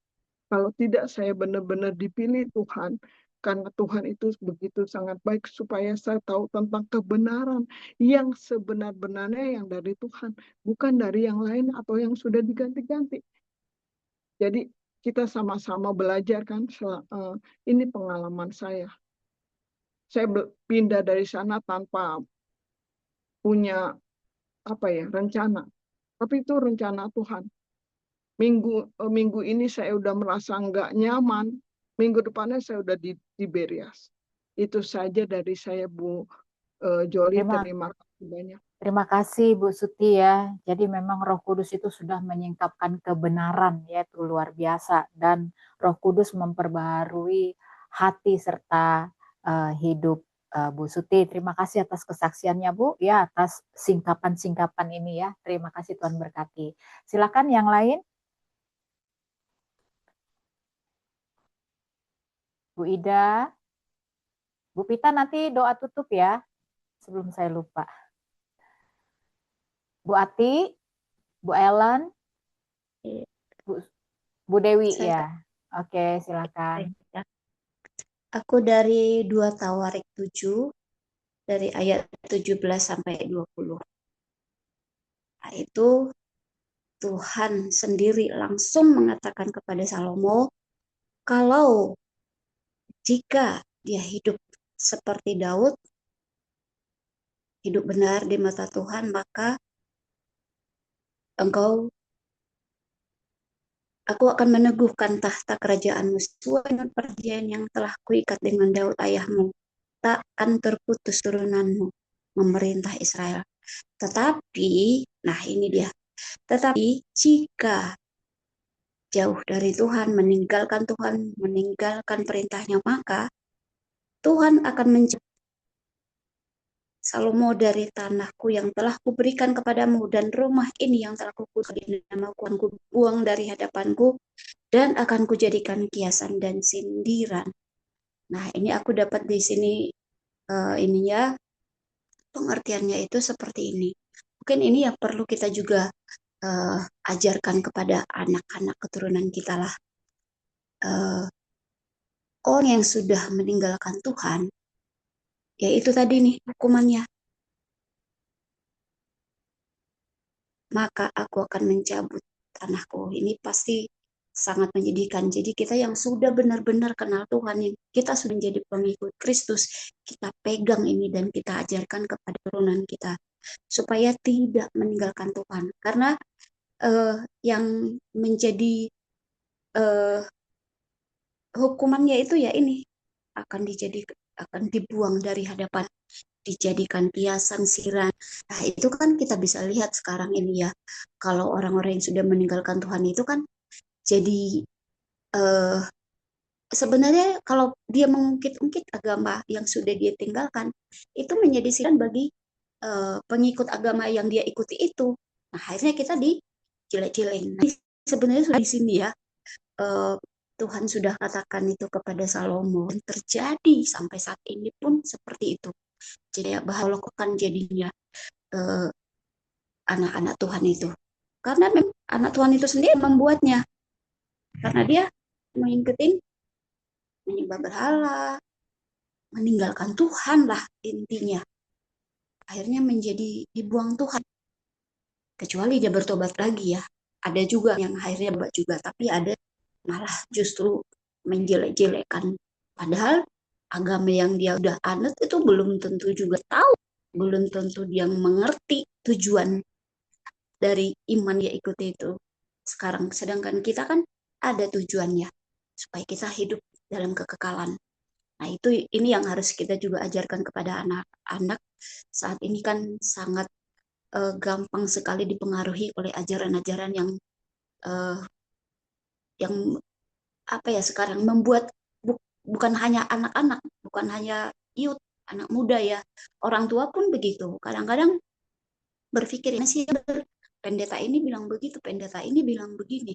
Kalau tidak, saya benar-benar dipilih Tuhan. Karena Tuhan itu begitu sangat baik supaya saya tahu tentang kebenaran yang sebenar-benarnya yang dari Tuhan. Bukan dari yang lain atau yang sudah diganti-ganti. Jadi kita sama-sama belajar kan. Ini pengalaman saya. Saya pindah dari sana tanpa punya rencana. Tapi itu rencana Tuhan. Minggu ini saya udah merasa nggak nyaman. Minggu depannya saya udah di Berias. Itu saja dari saya, Bu Joli. Terima kasih banyak.
Terima kasih Bu Suti ya. Jadi memang Roh Kudus itu sudah menyingkapkan kebenaran, yaitu luar biasa. Dan Roh Kudus memperbaharui hati serta hidup Bu Suti. Terima kasih atas kesaksiannya Bu, ya, atas singkapan-singkapan ini ya. Terima kasih, Tuhan berkati. Silakan yang lain. Bu Ida, Bu Pita, nanti doa tutup ya, sebelum saya lupa. Bu Ati, Bu Ellen, Bu Dewi ya. Oke, silakan.
Aku dari 2 Tawarik 7, dari ayat 17 sampai 20. Nah, itu Tuhan sendiri langsung mengatakan kepada Salomo, kalau jika dia hidup seperti Daud, hidup benar di mata Tuhan, maka aku akan meneguhkan tahta kerajaanmu sesuai dengan perjanjian yang telah kuikat dengan Daud ayahmu. Tak akan terputus turunanmu memerintah Israel. Tetapi, nah ini dia. Tetapi jika jauh dari Tuhan, meninggalkan perintahnya, maka Tuhan akan mencabut Salomo dari tanahku yang telah kuberikan kepadamu, dan rumah ini yang telah kukudus di namaku akan kubuang dari hadapanku, dan akan kujadikan kiasan dan sindiran. Nah, ini aku dapat di sini ininya, pengertiannya itu seperti ini. Mungkin ini yang perlu kita juga ajarkan kepada anak-anak keturunan kita lah. Orang yang sudah meninggalkan Tuhan, yaitu tadi nih hukumannya. Maka aku akan mencabut tanahku. Ini pasti sangat menyedihkan. Jadi kita yang sudah benar-benar kenal Tuhan, yang kita sudah menjadi pengikut Kristus, kita pegang ini dan kita ajarkan kepada turunan kita supaya tidak meninggalkan Tuhan. Karena yang menjadi hukumannya itu ya ini akan dibuang dari hadapan, dijadikan kiasan, siran. Nah, itu kan kita bisa lihat sekarang ini ya, kalau orang-orang yang sudah meninggalkan Tuhan itu kan jadi sebenarnya kalau dia mengungkit-ungkit agama yang sudah dia tinggalkan, itu menjadi siran bagi pengikut agama yang dia ikuti itu. Nah, akhirnya kita dijelek-jelekin. Nah, sebenarnya sudah di sini ya, Tuhan sudah katakan itu kepada Salomo, dan terjadi sampai saat ini pun seperti itu. Jadi ya bahwa kan jadinya anak-anak Tuhan itu, karena memang anak Tuhan itu sendiri membuatnya, karena dia mengikuti menyembah berhala, meninggalkan Tuhan lah intinya. Akhirnya menjadi dibuang Tuhan. Kecuali dia bertobat lagi ya. Ada juga yang akhirnya bertobat juga, tapi ada malah justru menjelek-jelekan. Padahal agama yang dia udah anut itu belum tentu juga tahu, belum tentu dia mengerti tujuan dari iman dia ikuti itu. Sekarang sedangkan kita kan ada tujuannya supaya kita hidup dalam kekekalan. Nah, ini yang harus kita juga ajarkan kepada anak-anak. Saat ini kan sangat gampang sekali dipengaruhi oleh ajaran-ajaran yang sekarang membuat bukan hanya anak-anak, bukan hanya youth, anak muda ya, orang tua pun begitu. Kadang-kadang berpikir sih pendeta ini bilang begitu, pendeta ini bilang begini,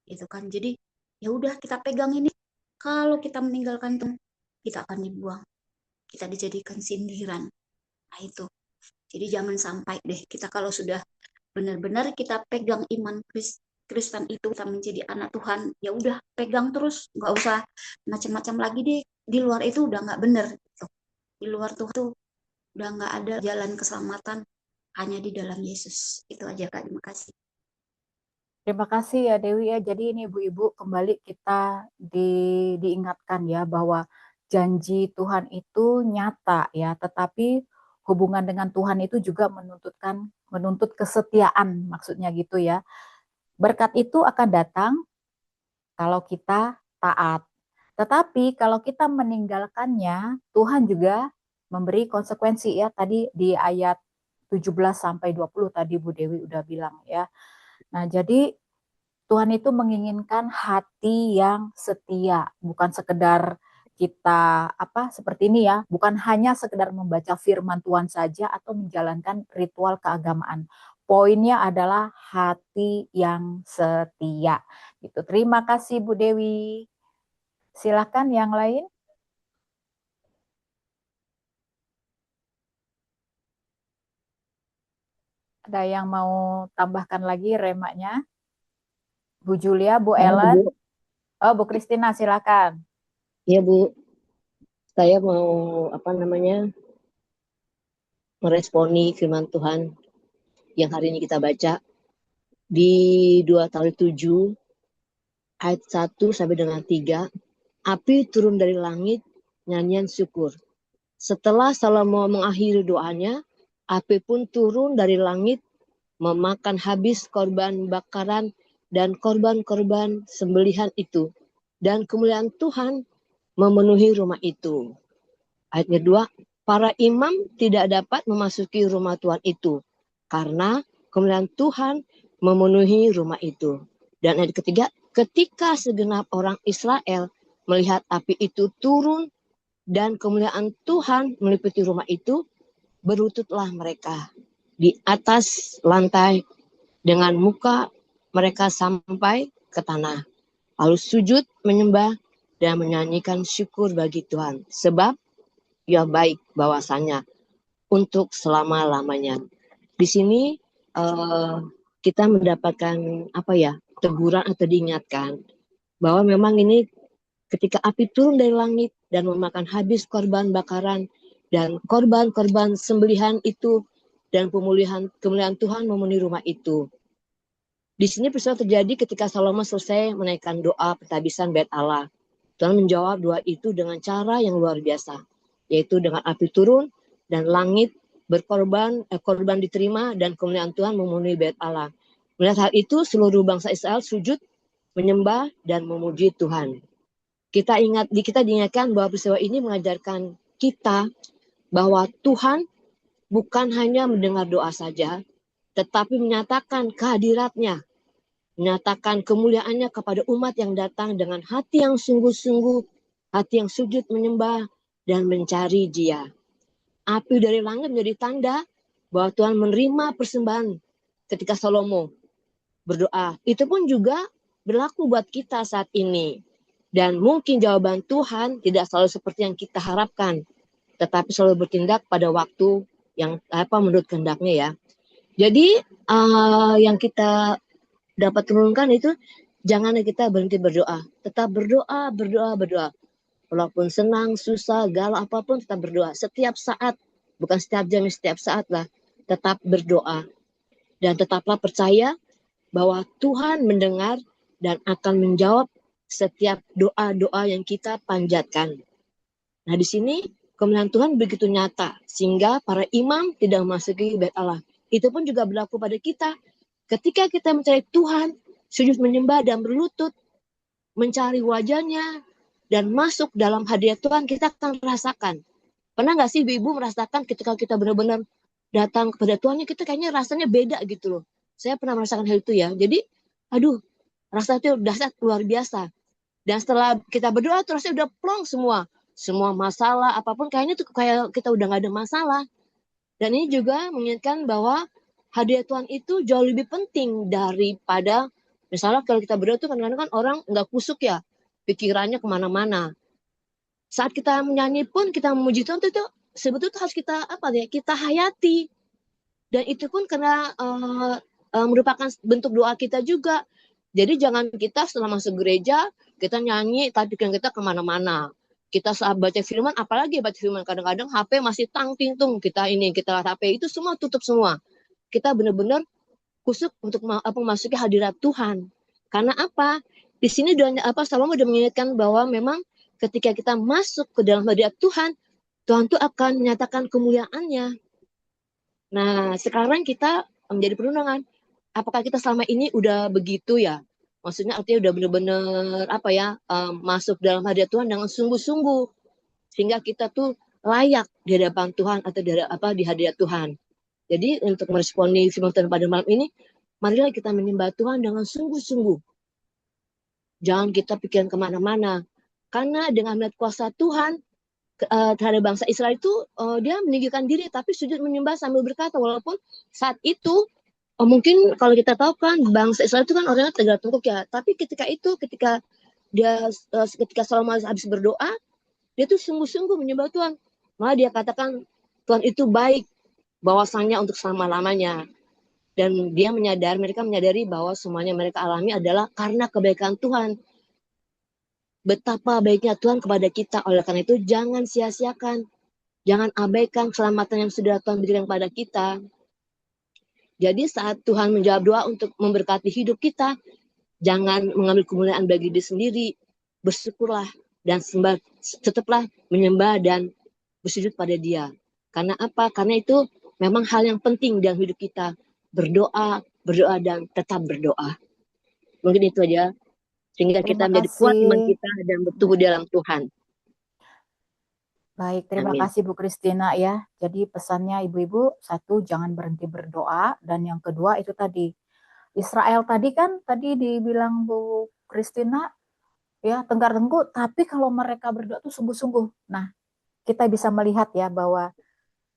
gitu kan. Jadi ya udah kita pegang ini. Kalau kita meninggalkan Tuhan, kita akan dibuang, kita dijadikan sindiran. Nah itu Jadi jangan sampai deh kita kalau sudah benar-benar kita pegang iman Kristen itu, kita menjadi anak Tuhan, ya udah pegang terus, nggak usah macam-macam lagi deh. Di luar itu udah nggak benar. Gitu. Di luar Tuhan tuh udah nggak ada jalan keselamatan, hanya di dalam Yesus. Itu aja Kak, terima kasih.
Terima kasih ya Dewi ya. Jadi ini ibu-ibu kembali kita diingatkan ya bahwa janji Tuhan itu nyata ya, tetapi hubungan dengan Tuhan itu juga menuntut kesetiaan, maksudnya gitu ya. Berkat itu akan datang kalau kita taat. Tetapi kalau kita meninggalkannya, Tuhan juga memberi konsekuensi ya. Tadi di ayat 17 sampai 20 tadi Bu Dewi udah bilang ya. Nah, jadi Tuhan itu menginginkan hati yang setia, bukan sekedar kita seperti ini ya, bukan hanya sekedar membaca firman Tuhan saja atau menjalankan ritual keagamaan. Poinnya adalah hati yang setia. Gitu. Terima kasih Bu Dewi. Silakan yang lain. Ada yang mau tambahkan lagi remaknya? Bu Julia, Bu Ellen.
Bu.
Oh, Bu Kristina, silakan.
Iya Bu, saya mau meresponi firman Tuhan yang hari ini kita baca di 2 Tawarikh 7 ayat 1 sampai dengan 3. Api turun dari langit, nyanyian syukur. Setelah Salomo mengakhiri doanya, api pun turun dari langit, memakan habis korban bakaran dan korban-korban sembelihan itu. Dan kemuliaan Tuhan memenuhi rumah itu. Ayat kedua, para imam tidak dapat memasuki rumah Tuhan itu karena kemuliaan Tuhan memenuhi rumah itu. Dan ayat ketiga, ketika segenap orang Israel melihat api itu turun dan kemuliaan Tuhan meliputi rumah itu, berlututlah mereka di atas lantai dengan muka mereka sampai ke tanah. Lalu sujud menyembah dan menyanyikan syukur bagi Tuhan. Sebab ya baik bahwasanya untuk selama-lamanya. Di sini kita mendapatkan teguran atau diingatkan bahwa memang ini ketika api turun dari langit dan memakan habis korban bakaran dan korban-korban sembelihan itu dan kemuliaan Tuhan memenuhi rumah itu. Di sini peristiwa terjadi ketika Salomo selesai menaikkan doa pentahbisan Bait Allah. Tuhan menjawab doa itu dengan cara yang luar biasa, yaitu dengan api turun dan langit berkorban, korban diterima dan kemuliaan Tuhan memenuhi Bait Allah. Melihat hal itu, seluruh bangsa Israel sujud, menyembah dan memuji Tuhan. Kita diingatkan bahwa peristiwa ini mengajarkan kita bahwa Tuhan bukan hanya mendengar doa saja, tetapi menyatakan kehadiratnya, menyatakan kemuliaannya kepada umat yang datang dengan hati yang sungguh-sungguh, hati yang sujud menyembah dan mencari Dia. Api dari langit menjadi tanda bahwa Tuhan menerima persembahan ketika Salomo berdoa. Itu pun juga berlaku buat kita saat ini. Dan mungkin jawaban Tuhan tidak selalu seperti yang kita harapkan, tetapi selalu bertindak pada waktu yang menurut kehendaknya ya. Jadi yang kita dapat turunkan itu jangan kita berhenti berdoa, tetap berdoa. Walaupun senang, susah, galau apapun tetap berdoa. Setiap saat, bukan setiap jam, setiap saat lah tetap berdoa. Dan tetaplah percaya bahwa Tuhan mendengar dan akan menjawab setiap doa-doa yang kita panjatkan. Nah di sini kemuliaan Tuhan begitu nyata sehingga para imam tidak memasuki Bait Allah. Itu pun juga berlaku pada kita. Ketika kita mencari Tuhan, sujud menyembah dan berlutut, mencari wajahnya, dan masuk dalam hadirat Tuhan, kita akan rasakan. Pernah nggak sih ibu merasakan ketika kita benar-benar datang kepada Tuhan, kita kayaknya rasanya beda gitu loh. Saya pernah merasakan hal itu ya. Jadi, rasanya itu dahsyat luar biasa. Dan setelah kita berdoa, terusnya udah plong semua. Semua masalah, apapun kayaknya tuh kayak kita udah nggak ada masalah. Dan ini juga mengingatkan bahwa hadirat Tuhan itu jauh lebih penting daripada, misalnya kalau kita berdoa tuh kadang-kadang kan orang nggak kusuk ya, pikirannya kemana-mana. Saat kita menyanyi pun, kita memuji Tuhan itu sebetulnya harus kita kita hayati, dan itu pun karena merupakan bentuk doa kita juga. Jadi jangan kita setelah masuk gereja kita nyanyi tapi pikiran kita kemana-mana. Kita saat baca firman, apalagi baca firman kadang-kadang HP masih tang ting tung, kita lihat HP, itu semua tutup semua. Kita benar-benar kusuk untuk memasuki hadirat Tuhan. Karena apa? Di sini Salomo sudah mengingatkan bahwa memang ketika kita masuk ke dalam hadirat Tuhan, Tuhan itu akan menyatakan kemuliaannya. Nah, sekarang kita menjadi perundungan. Apakah kita selama ini udah begitu ya? Maksudnya artinya udah benar-benar masuk dalam hadirat Tuhan dengan sungguh-sungguh, sehingga kita tuh layak di hadapan Tuhan atau di hadirat Tuhan. Jadi untuk meresponi firman Tuhan pada malam ini, marilah kita menyembah Tuhan dengan sungguh-sungguh. Jangan kita pikiran kemana-mana. Karena dengan melihat kuasa Tuhan terhadap bangsa Israel itu, dia meninggikan diri tapi sujud menyembah sambil berkata, walaupun saat itu mungkin kalau kita tahu kan bangsa Israel itu kan orangnya tegak tengkuk ya, tapi ketika Salomo habis berdoa, dia tuh sungguh-sungguh menyembah Tuhan. Malah dia katakan Tuhan itu baik, bahwasanya untuk selama-lamanya. Dan mereka menyadari bahwa semuanya mereka alami adalah karena kebaikan Tuhan. Betapa baiknya Tuhan kepada kita. Oleh karena itu jangan sia-siakan, jangan abaikan keselamatan yang sudah Tuhan berikan kepada kita. Jadi saat Tuhan menjawab doa untuk memberkati hidup kita, jangan mengambil kemuliaan bagi diri sendiri. Bersyukurlah dan tetaplah menyembah dan bersujud pada Dia. Karena apa? Karena itu memang hal yang penting dalam hidup kita. Berdoa dan tetap berdoa. Mungkin itu aja. Sehingga kita menjadi kuat iman kita dan bertumbuh dalam Tuhan.
Baik, terima
Amin.
kasih Bu Christina ya. Jadi pesannya ibu-ibu, satu, jangan berhenti berdoa, dan yang kedua itu tadi, Israel tadi dibilang Bu Christina, ya tenggar-tengku, tapi kalau mereka berdoa tuh sungguh-sungguh. Nah, kita bisa melihat ya bahwa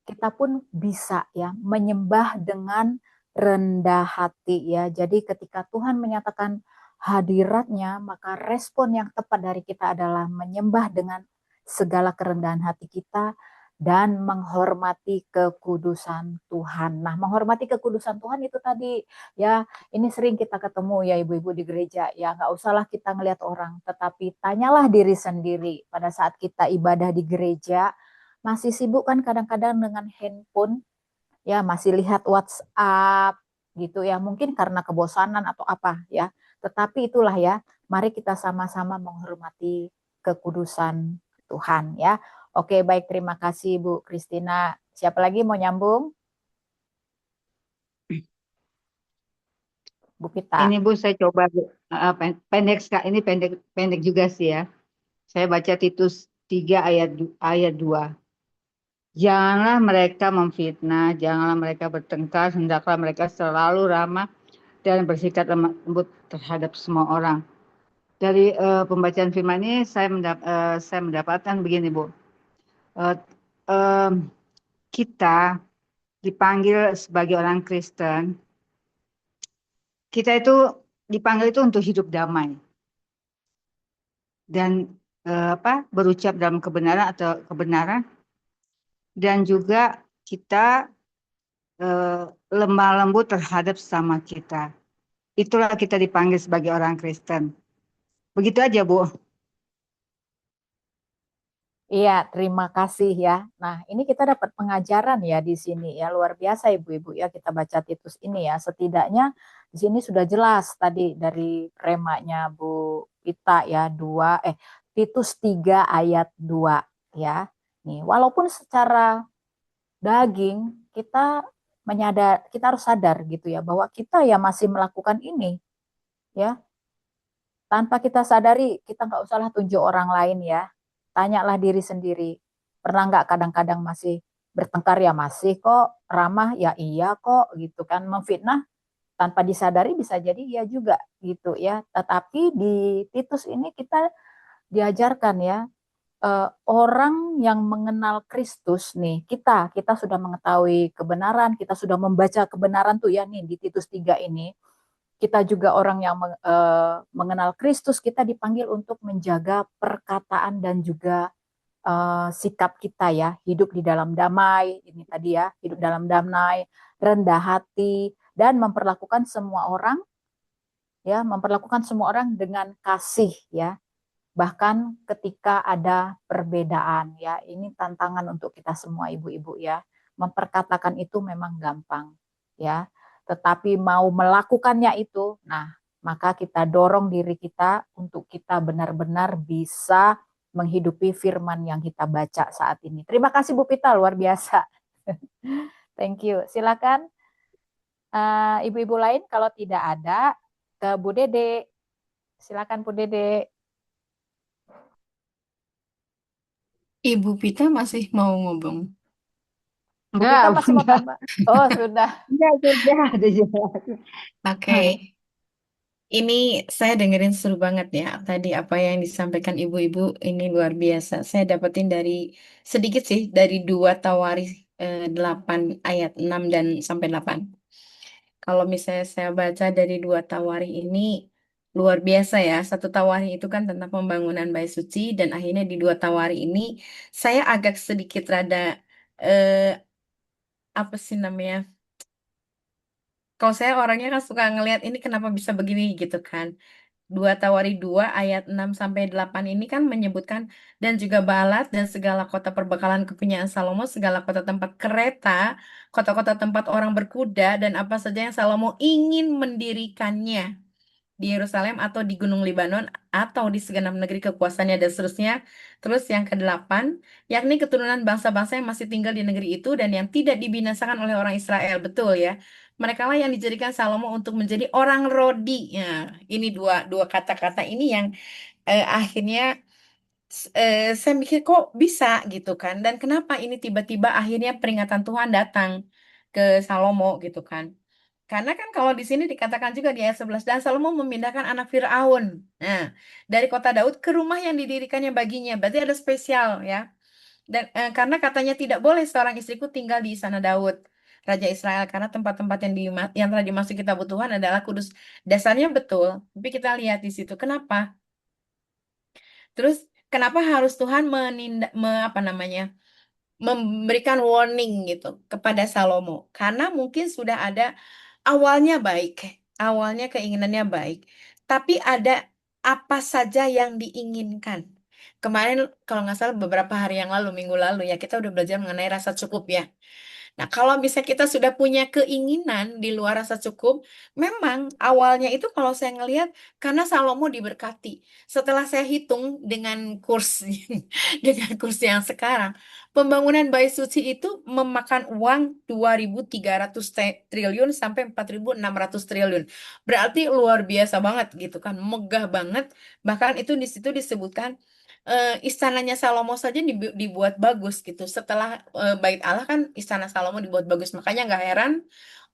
kita pun bisa ya menyembah dengan rendah hati ya. Jadi ketika Tuhan menyatakan hadiratnya, maka respon yang tepat dari kita adalah menyembah dengan segala kerendahan hati kita dan menghormati kekudusan Tuhan. Nah, menghormati kekudusan Tuhan itu tadi ya, ini sering kita ketemu ya ibu-ibu di gereja ya, nggak usahlah kita ngelihat orang, tetapi tanyalah diri sendiri pada saat kita ibadah di gereja, masih sibuk kan kadang-kadang dengan handphone ya, masih lihat WhatsApp gitu ya, mungkin karena kebosanan atau apa ya, tetapi itulah ya, mari kita sama-sama menghormati kekudusan Tuhan ya. Oke, baik, terima kasih Bu Christina. Siapa lagi mau nyambung? Bu Pita.
Ini Bu, saya coba pendek Kak, ini pendek juga sih ya. Saya baca Titus 3 ayat 2. Janganlah mereka memfitnah, janganlah mereka bertengkar, hendaklah mereka selalu ramah dan bersikap lembut terhadap semua orang. Dari pembacaan firman ini saya mendapatkan begini Bu, kita dipanggil sebagai orang Kristen, kita itu dipanggil itu untuk hidup damai dan berucap dalam kebenaran atau kebenaran, dan juga kita lemah lembut terhadap sesama kita. Itulah kita dipanggil sebagai orang Kristen. Begitu aja Bu.
Iya, terima kasih ya. Nah, ini kita dapat pengajaran ya di sini ya, luar biasa ibu-ibu ya, kita baca Titus ini ya. Setidaknya di sini sudah jelas tadi dari remanya Bu Pita ya, Titus 3 ayat 2 ya. Nih, walaupun secara daging kita harus sadar gitu ya, bahwa kita ya masih melakukan ini ya. Tanpa kita sadari, kita nggak usahlah tunjuk orang lain ya. Tanyalah diri sendiri, pernah nggak kadang-kadang masih bertengkar ya, masih kok, ramah ya iya kok gitu kan, memfitnah tanpa disadari bisa jadi iya juga gitu ya. Tetapi di Titus ini kita diajarkan ya, orang yang mengenal Kristus nih, kita sudah mengetahui kebenaran, kita sudah membaca kebenaran tuh ya nih di Titus 3 ini. Kita juga orang yang mengenal Kristus, kita dipanggil untuk menjaga perkataan dan juga sikap kita ya, hidup di dalam damai, ini tadi ya, hidup dalam damai, rendah hati, dan memperlakukan semua orang dengan kasih ya. Bahkan ketika ada perbedaan ya, ini tantangan untuk kita semua ibu-ibu ya. Memperkatakan itu memang gampang ya, tetapi mau melakukannya itu, nah maka kita dorong diri kita untuk kita benar-benar bisa menghidupi firman yang kita baca saat ini. Terima kasih Bu Pita, luar biasa. Thank you. Silakan ibu-ibu lain kalau tidak ada ke Bu Dede. Silakan Bu Dede.
Ibu Pita masih mau ngomong.
Bu Pita masih mau
enggak.
tambah? Oh, sudah.
Enggak, sudah.
Oke. Ini saya dengerin seru banget ya. Tadi apa yang disampaikan ibu-ibu ini luar biasa. Saya dapetin sedikit sih dari 2 Tawarikh 8 ayat 6 dan sampai 8. Kalau misalnya saya baca dari 2 Tawarikh ini luar biasa ya. 1 Tawarikh itu kan tentang pembangunan bait suci dan akhirnya di 2 Tawarikh ini saya agak sedikit rada apa sih namanya? Kalau saya orangnya kan suka ngelihat ini kenapa bisa begini gitu kan. 2 Tawarikh 2 ayat 6 sampai 8 ini kan menyebutkan dan juga Balat dan segala kota perbekalan kepunyaan Salomo, segala kota tempat kereta, kota-kota tempat orang berkuda dan apa saja yang Salomo ingin mendirikannya di Yerusalem atau di Gunung Libanon atau di segenap negeri kekuasaannya dan seterusnya. Terus yang ke-8, yakni keturunan bangsa-bangsa yang masih tinggal di negeri itu dan yang tidak dibinasakan oleh orang Israel. Betul ya. Mereka lah yang dijadikan Salomo untuk menjadi orang Rodi. Ya, ini dua kata-kata ini yang akhirnya saya mikir kok bisa gitu kan. Dan kenapa ini tiba-tiba akhirnya peringatan Tuhan datang ke Salomo gitu kan. Karena kan kalau di sini dikatakan juga di ayat 11, dan Salomo memindahkan anak Firaun. Nah, dari kota Daud ke rumah yang didirikannya baginya. Berarti ada spesial ya. Dan karena katanya tidak boleh seorang istriku tinggal di istana Daud, Raja Israel, karena tempat-tempat yang telah dimasuki tabut Tuhan adalah kudus. Dasarnya betul, tapi kita lihat di situ. Kenapa? Terus kenapa harus Tuhan memberikan warning gitu kepada Salomo? Karena mungkin sudah ada awalnya baik, awalnya keinginannya baik, tapi ada apa saja yang diinginkan. Kemarin kalau nggak salah beberapa hari yang lalu, minggu lalu ya, kita udah belajar mengenai rasa cukup ya. Nah, kalau misalnya kita sudah punya keinginan di luar rasa cukup, memang awalnya itu kalau saya ngelihat karena Salomo diberkati. Setelah saya hitung dengan kursi dengan kursi yang sekarang, pembangunan bait suci itu memakan uang 2.300 triliun sampai 4.600 triliun. Berarti luar biasa banget gitu kan, megah banget. Bahkan itu di situ disebutkan istananya Salomo saja dibuat bagus gitu. Setelah bait Allah kan istana Salomo dibuat bagus. Makanya nggak heran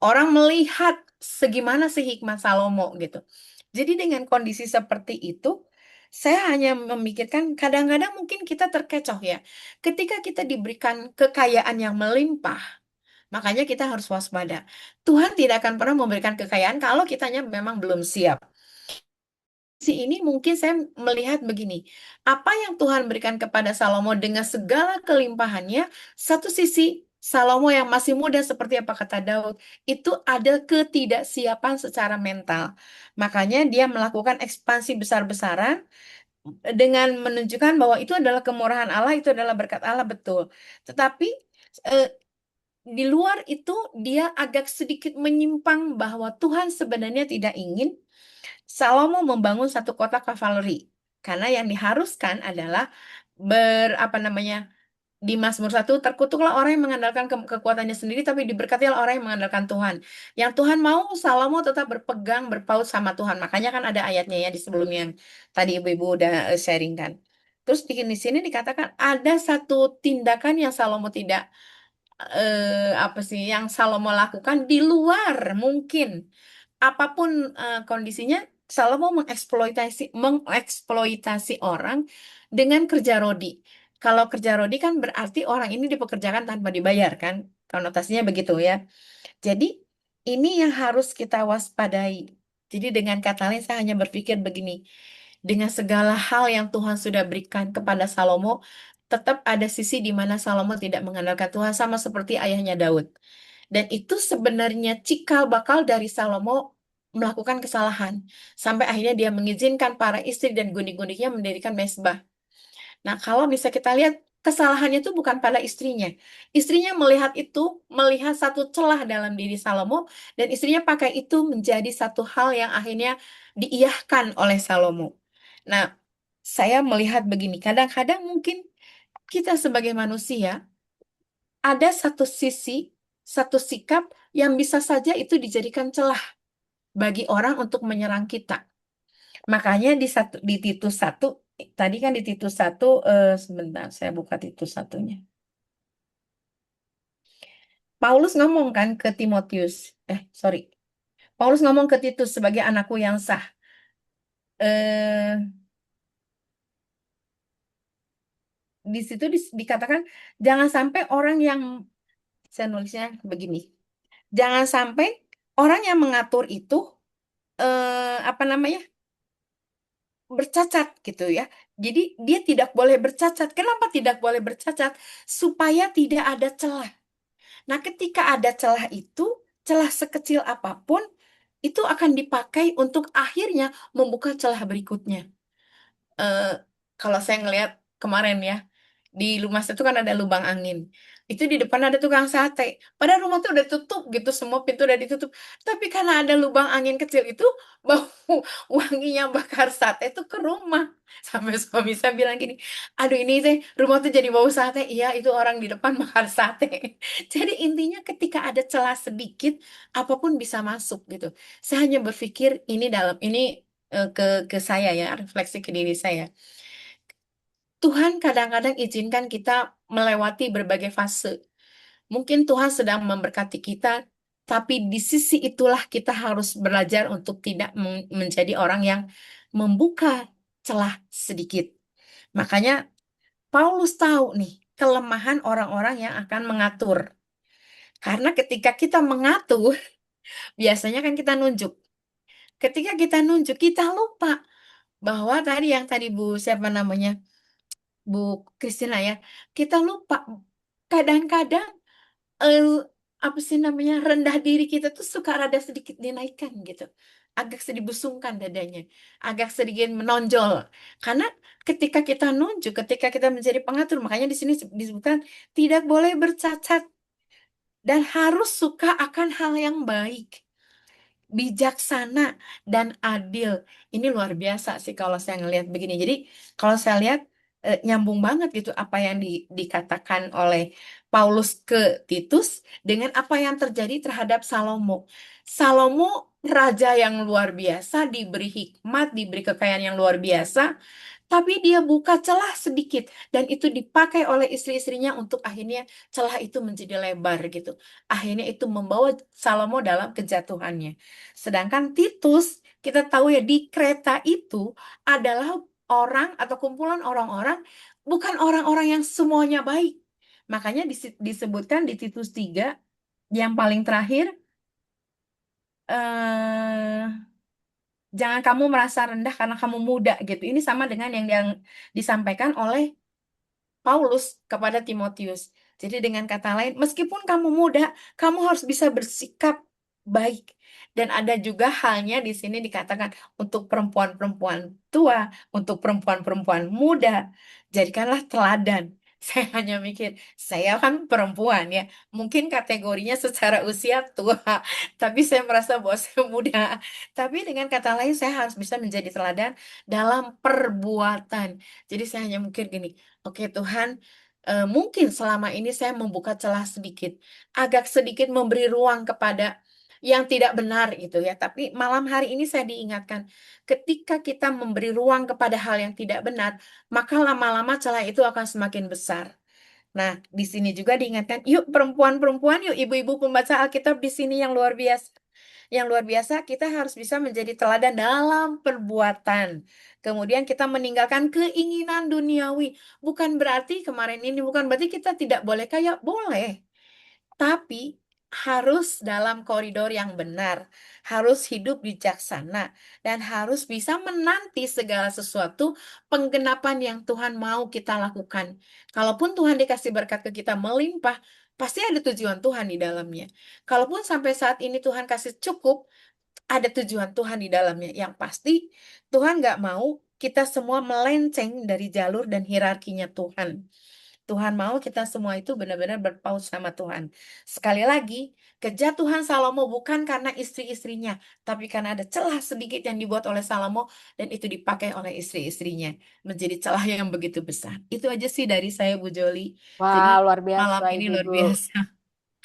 orang melihat segimana sih hikmat Salomo gitu. Jadi dengan kondisi seperti itu, saya hanya memikirkan kadang-kadang mungkin kita terkecoh ya. Ketika kita diberikan kekayaan yang melimpah, makanya kita harus waspada. Tuhan tidak akan pernah memberikan kekayaan kalau kitanya memang belum siap. Ini mungkin saya melihat begini, apa yang Tuhan berikan kepada Salomo dengan segala kelimpahannya, satu sisi Salomo yang masih muda seperti apa kata Daud, itu ada ketidaksiapan secara mental. Makanya dia melakukan ekspansi besar-besaran dengan menunjukkan bahwa itu adalah kemurahan Allah, itu adalah berkat Allah, betul. Tetapi eh, di luar itu dia agak sedikit menyimpang bahwa Tuhan sebenarnya tidak ingin Salomo membangun satu kota kavaleri karena yang diharuskan adalah di Mazmur 1 terkutuklah orang yang mengandalkan kekuatannya sendiri tapi diberkatilah orang yang mengandalkan Tuhan. Yang Tuhan mau Salomo tetap berpegang berpaut sama Tuhan. Makanya kan ada ayatnya ya di sebelum yang tadi ibu-ibu udah sharing kan. Terus di sini dikatakan ada satu tindakan yang Salomo tidak yang Salomo lakukan di luar mungkin apapun kondisinya, Salomo mengeksploitasi orang dengan kerja rodi. Kalau kerja rodi kan berarti orang ini dipekerjakan tanpa dibayar kan, konotasinya begitu ya. Jadi ini yang harus kita waspadai. Jadi dengan kata lain saya hanya berpikir begini, dengan segala hal yang Tuhan sudah berikan kepada Salomo, tetap ada sisi di mana Salomo tidak mengandalkan Tuhan, sama seperti ayahnya Daud. Dan itu sebenarnya cikal bakal dari Salomo melakukan kesalahan. Sampai akhirnya dia mengizinkan para istri dan gundik-gundiknya mendirikan mezbah. Nah, kalau misalnya kita lihat, kesalahannya itu bukan pada istrinya. Istrinya melihat itu, melihat satu celah dalam diri Salomo, dan istrinya pakai itu menjadi satu hal yang akhirnya diiyahkan oleh Salomo. Nah, saya melihat begini, kadang-kadang mungkin kita sebagai manusia, ada satu sisi, satu sikap yang bisa saja itu dijadikan celah bagi orang untuk menyerang kita. Makanya di Titus 1, tadi kan di Titus 1, sebentar, saya buka Titus 1-nya. Paulus ngomong kan ke Timotius, Paulus ngomong ke Titus sebagai anakku yang sah. Di situ dikatakan, jangan sampai orang yang, saya nulisnya begini, jangan sampai orang yang mengatur itu, bercacat gitu ya. Jadi dia tidak boleh bercacat. Kenapa tidak boleh bercacat? Supaya tidak ada celah. Nah, ketika ada celah itu, celah sekecil apapun, itu akan dipakai untuk akhirnya membuka celah berikutnya. Kalau saya ngelihat kemarin ya, di rumah saya itu kan ada lubang angin. Itu di depan ada tukang sate. Padahal rumah tuh udah tutup gitu, semua pintu udah ditutup. Tapi karena ada lubang angin kecil itu, bau wanginya bakar sate itu ke rumah. Sampai suami saya bilang gini, aduh ini teh rumah tuh jadi bau sate. Iya, itu orang di depan bakar sate. Jadi intinya ketika ada celah sedikit, apapun bisa masuk gitu. Saya hanya berpikir ini ke saya ya, refleksi ke diri saya. Tuhan kadang-kadang izinkan kita melewati berbagai fase. Mungkin Tuhan sedang memberkati kita, tapi di sisi itulah kita harus belajar untuk tidak menjadi orang yang membuka celah sedikit. Makanya Paulus tahu nih kelemahan orang-orang yang akan mengatur. Karena ketika kita mengatur, biasanya kan kita nunjuk. Ketika kita nunjuk, kita lupa bahwa tadi Bu siapa namanya? Bu Christina ya, kita lupa kadang-kadang rendah diri kita tuh suka rada sedikit dinaikkan gitu, agak sedikit busungkan dadanya, agak sedikit menonjol. Karena ketika kita nunjuk, ketika kita menjadi pengatur, makanya di sini disebutkan tidak boleh bercacat dan harus suka akan hal yang baik, bijaksana dan adil. Ini luar biasa sih kalau saya ngelihat begini. Jadi kalau saya lihat nyambung banget gitu apa yang dikatakan oleh Paulus ke Titus dengan apa yang terjadi terhadap Salomo. Salomo raja yang luar biasa, diberi hikmat, diberi kekayaan yang luar biasa, tapi dia buka celah sedikit dan itu dipakai oleh istri-istrinya untuk akhirnya celah itu menjadi lebar gitu. Akhirnya itu membawa Salomo dalam kejatuhannya. Sedangkan Titus, kita tahu ya di Kreta itu adalah orang atau kumpulan orang-orang, bukan orang-orang yang semuanya baik. Makanya disebutkan di Titus 3 yang paling terakhir, jangan kamu merasa rendah karena kamu muda gitu. Ini sama dengan yang disampaikan oleh Paulus kepada Timotius. Jadi dengan kata lain, meskipun kamu muda, kamu harus bisa bersikap baik. Dan ada juga halnya di sini dikatakan untuk perempuan-perempuan tua, untuk perempuan-perempuan muda, jadikanlah teladan. Saya hanya mikir, saya kan perempuan ya, mungkin kategorinya secara usia tua, tapi saya merasa bahwa saya muda. Tapi dengan kata lain, saya harus bisa menjadi teladan dalam perbuatan. Jadi saya hanya mikir gini, oke Tuhan, mungkin selama ini saya membuka celah sedikit, agak sedikit memberi ruang kepada yang tidak benar gitu ya. Tapi malam hari ini saya diingatkan, ketika kita memberi ruang kepada hal yang tidak benar, maka lama-lama celah itu akan semakin besar. Nah, di sini juga diingatkan, yuk perempuan-perempuan, yuk ibu-ibu pembaca Alkitab di sini yang luar biasa. Yang luar biasa, kita harus bisa menjadi teladan dalam perbuatan. Kemudian kita meninggalkan keinginan duniawi. Bukan berarti kemarin ini, bukan berarti kita tidak boleh kaya, boleh. Tapi harus dalam koridor yang benar, harus hidup bijaksana, dan harus bisa menanti segala sesuatu penggenapan yang Tuhan mau kita lakukan. Kalaupun Tuhan dikasih berkat ke kita melimpah, pasti ada tujuan Tuhan di dalamnya. Kalaupun sampai saat ini Tuhan kasih cukup, ada tujuan Tuhan di dalamnya. Yang pasti Tuhan nggak mau kita semua melenceng dari jalur dan hierarkinya Tuhan. Tuhan mau kita semua itu benar-benar berpaut sama Tuhan. Sekali lagi, kejatuhan Salomo bukan karena istri-istrinya, tapi karena ada celah sedikit yang dibuat oleh Salomo dan itu dipakai oleh istri-istrinya menjadi celah yang begitu besar. Itu aja sih dari saya, Bu Joli.
Wah,
Jadi
luar
malam
biasa
ini luar
ibu-ibu.
biasa.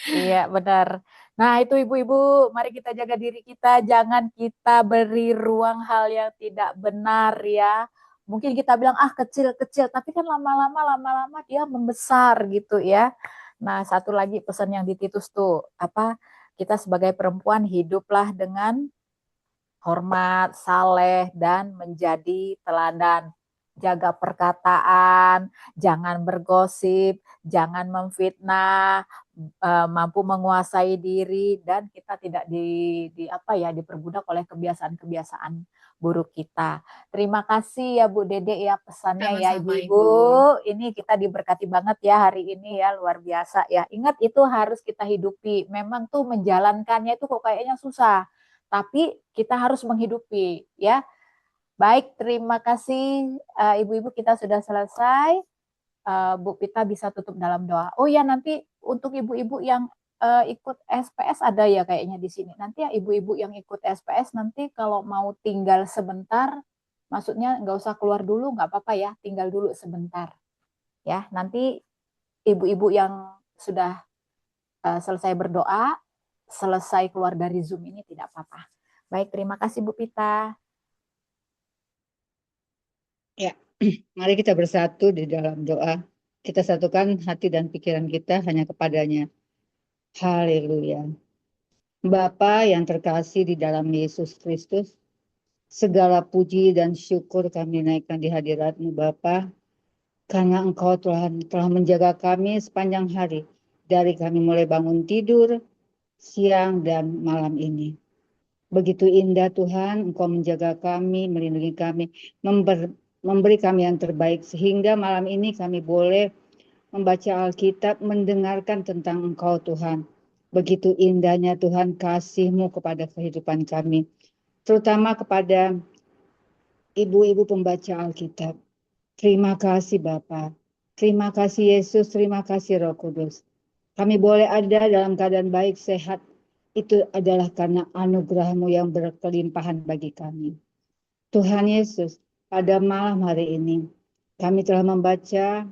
Iya, benar. Nah, itu ibu-ibu, mari kita jaga diri kita, jangan kita beri ruang hal yang tidak benar ya. Mungkin kita bilang kecil-kecil, tapi kan lama-lama dia membesar gitu ya. Nah, satu lagi pesan yang di Titus tuh, kita sebagai perempuan hiduplah dengan hormat, saleh, dan menjadi teladan. Jaga perkataan, jangan bergosip, jangan memfitnah, mampu menguasai diri, dan kita tidak diperbudak oleh kebiasaan-kebiasaan buruk kita. Terima kasih ya Bu Dede ya pesannya ya
Sama-sama,
Ibu-ibu.
Ibu.
Ini kita diberkati banget ya hari ini ya, luar biasa ya. Ingat itu harus kita hidupi. Memang tuh menjalankannya itu kok kayaknya susah. Tapi kita harus menghidupi ya. Baik, terima kasih ibu-ibu, kita sudah selesai. Bu Pita bisa tutup dalam doa. Oh ya, nanti untuk ibu-ibu yang ikut SPS ada ya kayaknya di sini. Nanti ya ibu-ibu yang ikut SPS nanti kalau mau tinggal sebentar, maksudnya nggak usah keluar dulu, nggak apa-apa ya, tinggal dulu sebentar. Ya, nanti ibu-ibu yang sudah selesai berdoa, selesai keluar dari Zoom ini tidak apa-apa. Baik, terima kasih Bu Pita.
Ya, mari kita bersatu di dalam doa. Kita satukan hati dan pikiran kita hanya kepadanya. Haleluya. Bapa yang terkasih di dalam Yesus Kristus, segala puji dan syukur kami naikkan di hadirat-Mu Bapa, karena Engkau telah menjaga kami sepanjang hari, dari kami mulai bangun tidur, siang dan malam ini. Begitu indah Tuhan, Engkau menjaga kami, melindungi kami, memberi kami yang terbaik, sehingga malam ini kami boleh membaca Alkitab, mendengarkan tentang Engkau Tuhan. Begitu indahnya Tuhan kasih-Mu kepada kehidupan kami, terutama kepada ibu-ibu pembaca Alkitab. Terima kasih Bapa, terima kasih Yesus, terima kasih Roh Kudus. Kami boleh ada dalam keadaan baik, sehat, itu adalah karena anugerah-Mu yang berkelimpahan bagi kami. Tuhan Yesus, pada malam hari ini, kami telah membaca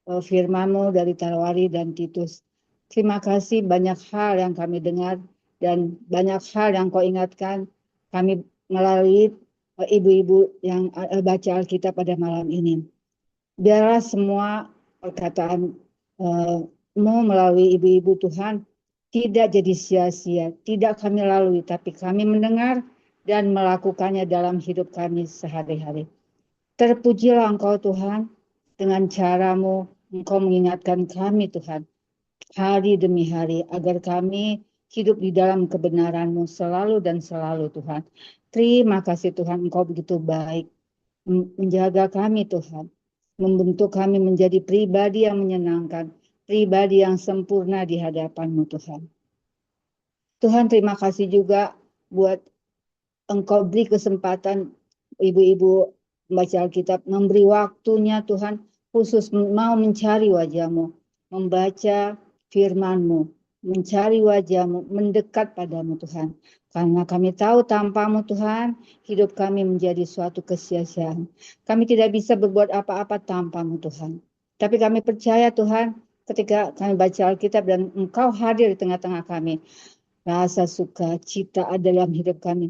firman-Mu dari Tarawari dan Titus. Terima kasih banyak hal yang kami dengar dan banyak hal yang Kau ingatkan kami melalui ibu-ibu yang baca Alkitab pada malam ini. Biarlah semua perkataan-Mu melalui ibu-ibu Tuhan tidak jadi sia-sia, tidak kami lalui, tapi kami mendengar dan melakukannya dalam hidup kami sehari-hari. Terpujilah Engkau Tuhan, dengan cara-Mu Engkau mengingatkan kami Tuhan, hari demi hari, agar kami hidup di dalam kebenaran-Mu selalu dan selalu Tuhan. Terima kasih Tuhan, Engkau begitu baik, menjaga kami Tuhan, membentuk kami menjadi pribadi yang menyenangkan, pribadi yang sempurna di hadapan-Mu Tuhan. Tuhan, terima kasih juga buat Engkau beri kesempatan ibu-ibu membaca Alkitab, memberi waktunya Tuhan, khusus mau mencari wajah-Mu, membaca firman-Mu, mencari wajah-Mu, mendekat padamu Tuhan. Karena kami tahu tanpa-Mu Tuhan, hidup kami menjadi suatu kesia-siaan. Kami tidak bisa berbuat apa-apa tanpa-Mu Tuhan. Tapi kami percaya Tuhan, ketika kami baca Alkitab dan Engkau hadir di tengah-tengah kami, rasa sukacita ada dalam hidup kami.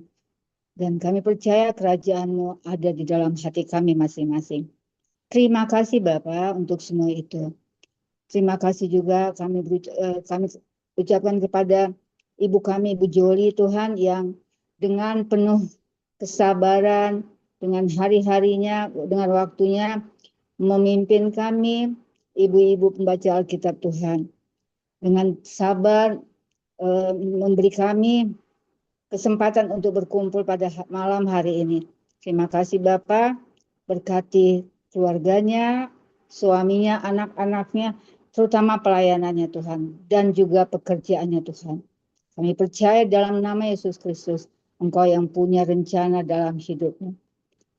Dan kami percaya kerajaan-Mu ada di dalam hati kami masing-masing. Terima kasih Bapa untuk semua itu. Terima kasih juga kami ucapkan kepada Ibu kami, Ibu Joli Tuhan, yang dengan penuh kesabaran, dengan hari-harinya, dengan waktunya, memimpin kami, ibu-ibu pembaca Alkitab Tuhan. Dengan sabar, memberi kami kesempatan untuk berkumpul pada malam hari ini. Terima kasih Bapa, berkati keluarganya, suaminya, anak-anaknya, terutama pelayanannya Tuhan, dan juga pekerjaannya Tuhan. Kami percaya dalam nama Yesus Kristus, Engkau yang punya rencana dalam hidupnya.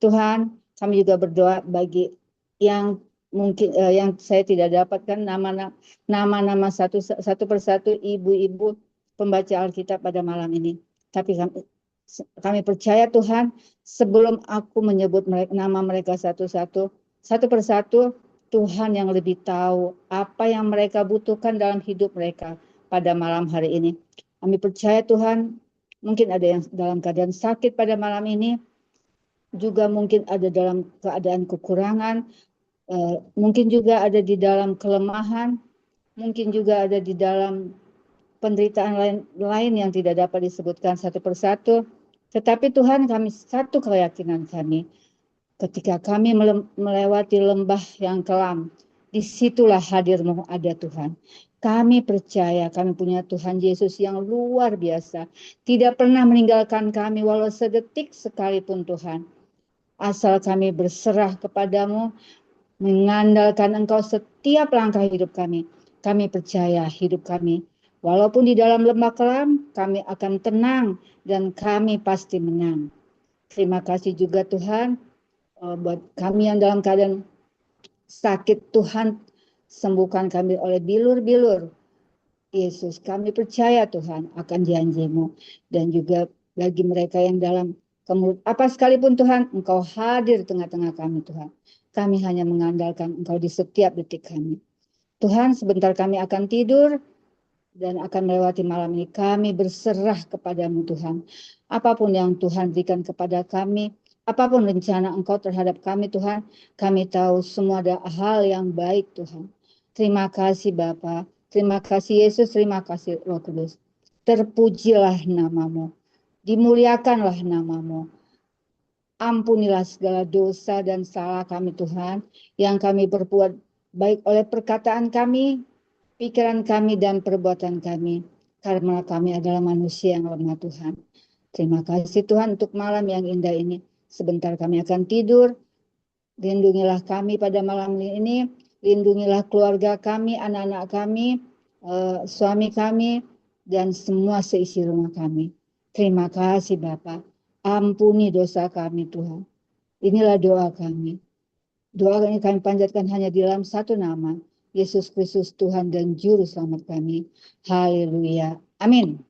Tuhan, kami juga berdoa bagi yang mungkin yang saya tidak dapatkan nama-nama satu persatu ibu-ibu pembaca Alkitab pada malam ini. Tapi kami percaya Tuhan, sebelum aku menyebut nama mereka satu persatu, Tuhan yang lebih tahu apa yang mereka butuhkan dalam hidup mereka pada malam hari ini. Kami percaya Tuhan, mungkin ada yang dalam keadaan sakit pada malam ini, juga mungkin ada dalam keadaan kekurangan, mungkin juga ada di dalam kelemahan, mungkin juga ada di dalam penderitaan lain yang tidak dapat disebutkan satu persatu. Tetapi Tuhan, kami satu keyakinan kami, ketika kami melewati lembah yang kelam, disitulah hadir-Mu ada Tuhan. Kami percaya kami punya Tuhan Yesus yang luar biasa. Tidak pernah meninggalkan kami walau sedetik sekalipun Tuhan. Asal kami berserah kepadamu, mengandalkan Engkau setiap langkah hidup kami. Kami percaya hidup kami, walaupun di dalam lembah kelam, kami akan tenang dan kami pasti menang. Terima kasih juga Tuhan, buat kami yang dalam keadaan sakit, Tuhan sembuhkan kami oleh bilur-bilur Yesus. Kami percaya Tuhan akan janji-Mu, dan juga bagi mereka yang dalam kemelut apa sekalipun Tuhan, Engkau hadir tengah-tengah kami Tuhan. Kami hanya mengandalkan Engkau di setiap detik kami. Tuhan, sebentar kami akan tidur dan akan melewati malam ini. Kami berserah kepadamu Tuhan. Apapun yang Tuhan berikan kepada kami, apapun rencana Engkau terhadap kami Tuhan, kami tahu semua ada hal yang baik Tuhan. Terima kasih Bapa, terima kasih Yesus, terima kasih Roh Kudus. Terpujilah nama-Mu, dimuliakanlah nama-Mu. Ampunilah segala dosa dan salah kami Tuhan, yang kami berbuat baik oleh perkataan kami, pikiran kami, dan perbuatan kami, karena kami adalah manusia yang lemah Tuhan. Terima kasih Tuhan untuk malam yang indah ini. Sebentar kami akan tidur. Lindungilah kami pada malam ini. Lindungilah keluarga kami, anak-anak kami, suami kami, dan semua seisi rumah kami. Terima kasih Bapa. Ampuni dosa kami Tuhan. Inilah doa kami. Doa ini kami panjatkan hanya di dalam satu nama, Yesus Kristus Tuhan dan Juru Selamat kami. Haleluya. Amin.